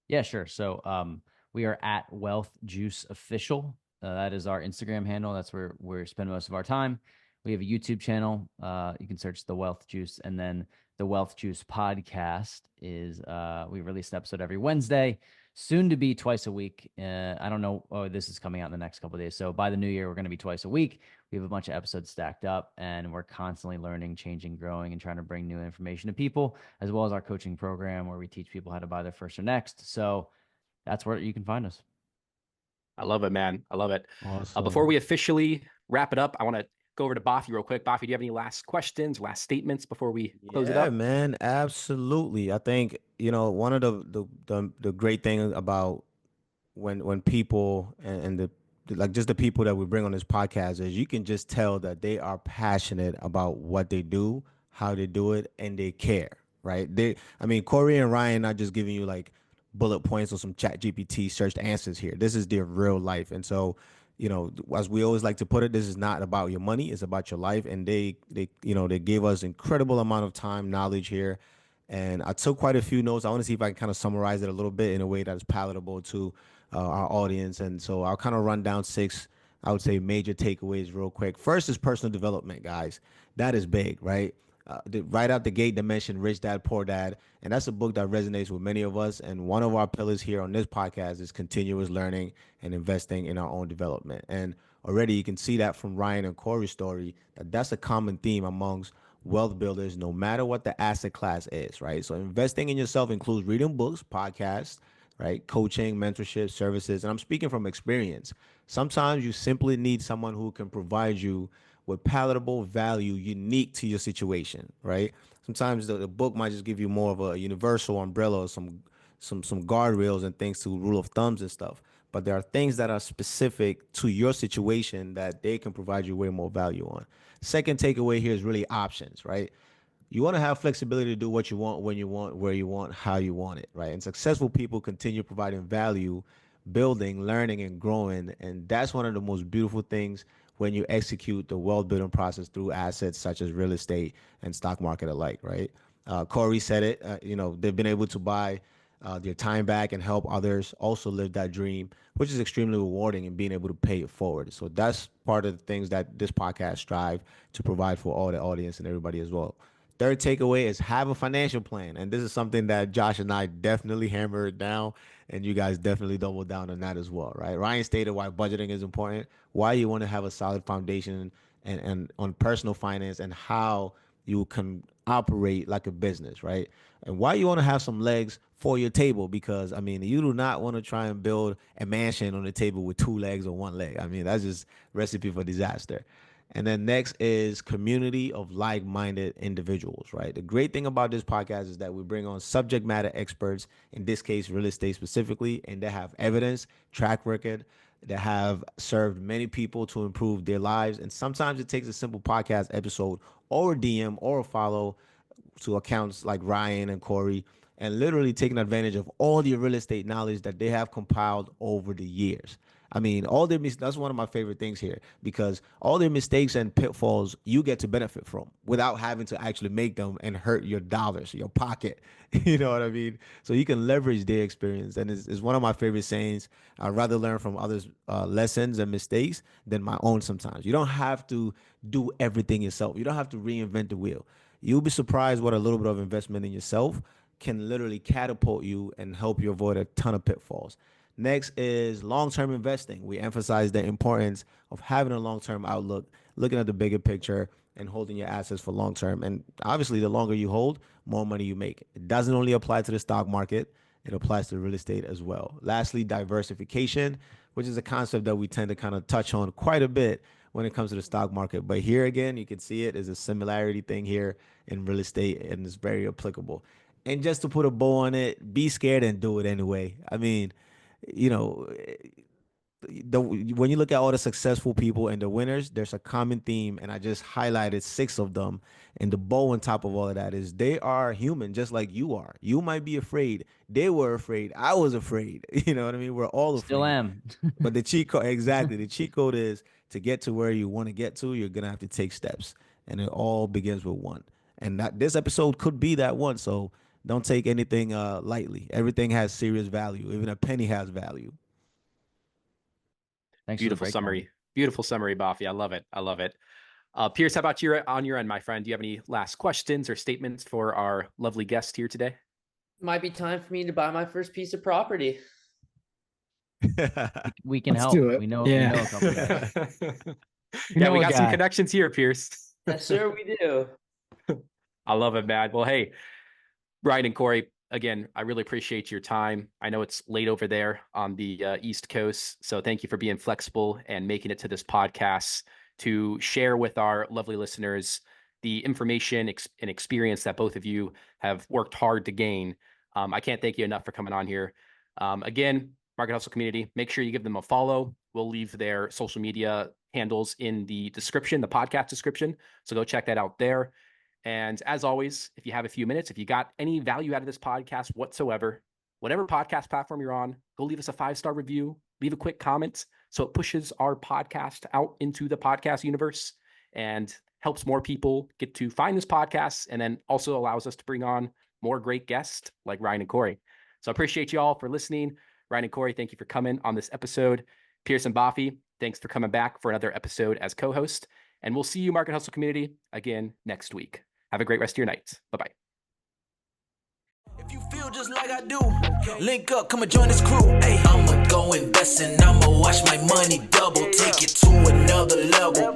Yeah, sure. So we are at Wealth Juice Official. That is our Instagram handle. That's where we spend most of our time. We have a YouTube channel. You can search The Wealth Juice. And then the Wealth Juice podcast is we release an episode every Wednesday, soon to be twice a week. I don't know. Oh, this is coming out in the next couple of days. So by the new year, we're going to be twice a week. We have a bunch of episodes stacked up, and we're constantly learning, changing, growing, and trying to bring new information to people, as well as our coaching program where we teach people how to buy their first or next. So that's where you can find us. I love it, man. I love it. Awesome. Before we officially wrap it up, I want to go over to Bafi real quick. Bafi, do you have any last questions, last statements before we close it up? Yeah, man, absolutely. I think, one of the great things about when people and the like just the people that we bring on this podcast is you can just tell that they are passionate about what they do, how they do it, and they care, right? Cory and Ryan not just giving you like bullet points or some chat GPT searched answers here. This is their real life. And so, as we always like to put it, this is not about your money, it's about your life. And they gave us incredible amount of time, knowledge here. And I took quite a few notes. I want to see if I can kind of summarize it a little bit in a way that's palatable to our audience. And so I'll kind of run down 6, I would say, major takeaways real quick. First is personal development, guys. That is big, right? Right out the gate, they mentioned Rich Dad, Poor Dad. And that's a book that resonates with many of us. And one of our pillars here on this podcast is continuous learning and investing in our own development. And already you can see that from Ryan and Cory's story, that's a common theme amongst wealth builders, no matter what the asset class is, right? So investing in yourself includes reading books, podcasts, right? Coaching, mentorship, services. And I'm speaking from experience. Sometimes you simply need someone who can provide you with palatable value unique to your situation, right? Sometimes the book might just give you more of a universal umbrella or some guardrails and things to rule of thumbs and stuff. But there are things that are specific to your situation that they can provide you way more value on. Second takeaway here is really options, right? You want to have flexibility to do what you want, when you want, where you want, how you want it, right? And successful people continue providing value, building, learning, and growing. And that's one of the most beautiful things when you execute the wealth building process through assets such as real estate and stock market alike, right? Cory said it, they've been able to buy their time back and help others also live that dream, which is extremely rewarding and being able to pay it forward. So that's part of the things that this podcast strive to provide for all the audience and everybody as well. Third takeaway is have a financial plan. And this is something that Josh and I definitely hammered down, and you guys definitely double down on that as well, right? Ryan stated why budgeting is important, why you want to have a solid foundation and on personal finance and how you can operate like a business, right? And why you want to have some legs for your table, because you do not want to try and build a mansion on the table with 2 legs or 1 leg. That's just recipe for disaster. And then next is community of like-minded individuals, right? The great thing about this podcast is that we bring on subject matter experts, in this case, real estate specifically, and they have evidence, track record, that have served many people to improve their lives. And sometimes it takes a simple podcast episode or a DM or a follow to accounts like Ryan and Cory and literally taking advantage of all the real estate knowledge that they have compiled over the years. All their that's one of my favorite things here, because all their mistakes and pitfalls you get to benefit from without having to actually make them and hurt your dollars, your pocket. You know what I mean? So you can leverage their experience. And it's one of my favorite sayings. I'd rather learn from others' lessons and mistakes than my own sometimes. You don't have to do everything yourself. You don't have to reinvent the wheel. You'll be surprised what a little bit of investment in yourself can literally catapult you and help you avoid a ton of pitfalls. Next is long-term investing. We emphasize the importance of having a long-term outlook, looking at the bigger picture, and holding your assets for long-term. And obviously, the longer you hold, more money you make. It doesn't only apply to the stock market, it applies to real estate as well. Lastly, diversification, which is a concept that we tend to kind of touch on quite a bit when it comes to the stock market. But here again, you can see it is a similarity thing here in real estate, and it's very applicable. And just to put a bow on it, be scared and do it anyway. I mean, you know, when you look at all the successful people and the winners, there's a common theme, and I just highlighted 6 of them. And the bow on top of all of that is they are human, just like you are. You might be afraid. They were afraid. I was afraid. You know what I mean? We're all afraid. Still am. But the cheat code, exactly. The cheat code is to get to where you want to get to, you're gonna have to take steps, and it all begins with one. And this episode could be that one. So don't take anything lightly. Everything has serious value. Even a penny has value. Thanks Beautiful summary. Beautiful summary, Buffy. I love it. I love it. Pierce, how about you on your end, my friend? Do you have any last questions or statements for our lovely guest here today? Might be time for me to buy my first piece of property. We can Let's help. do it. We know Yeah. we know a couple guys. Yeah, know we a got some guy. connections here, Pierce. Yes, sir, we do. I love it, man. Well, hey, Ryan and Cory, again, I really appreciate your time. I know it's late over there on the East Coast, so thank you for being flexible and making it to this podcast to share with our lovely listeners the information and experience that both of you have worked hard to gain. I can't thank you enough for coming on here. Again, Market Hustle community, make sure you give them a follow. We'll leave their social media handles in the description, the podcast description. So go check that out there. And as always, if you have a few minutes, if you got any value out of this podcast whatsoever, whatever podcast platform you're on, go leave us a 5-star review, leave a quick comment so it pushes our podcast out into the podcast universe and helps more people get to find this podcast, and then also allows us to bring on more great guests like Ryan and Cory. So I appreciate you all for listening. Ryan and Cory, thank you for coming on this episode. Pierce and Buffy, thanks for coming back for another episode as co-host. And we'll see you, Market Hustle community, again next week. Have a great rest of your night. Bye-bye. If you feel just like I do, link up, come and join this crew. Hey, I'ma go invest and I'ma watch my money double, take it to another level.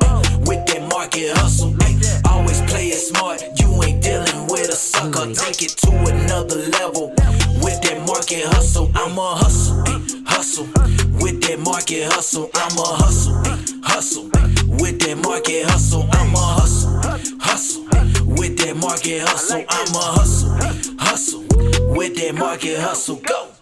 With that market hustle, ay, always play it smart. You ain't dealing with a sucker, take it to another level. With that market hustle, I'ma hustle, ay, hustle. With that market hustle, I'ma hustle, ay, hustle. With that market hustle, I'ma hustle, hustle. With that market hustle, I'ma hustle, hustle. With that market hustle, go.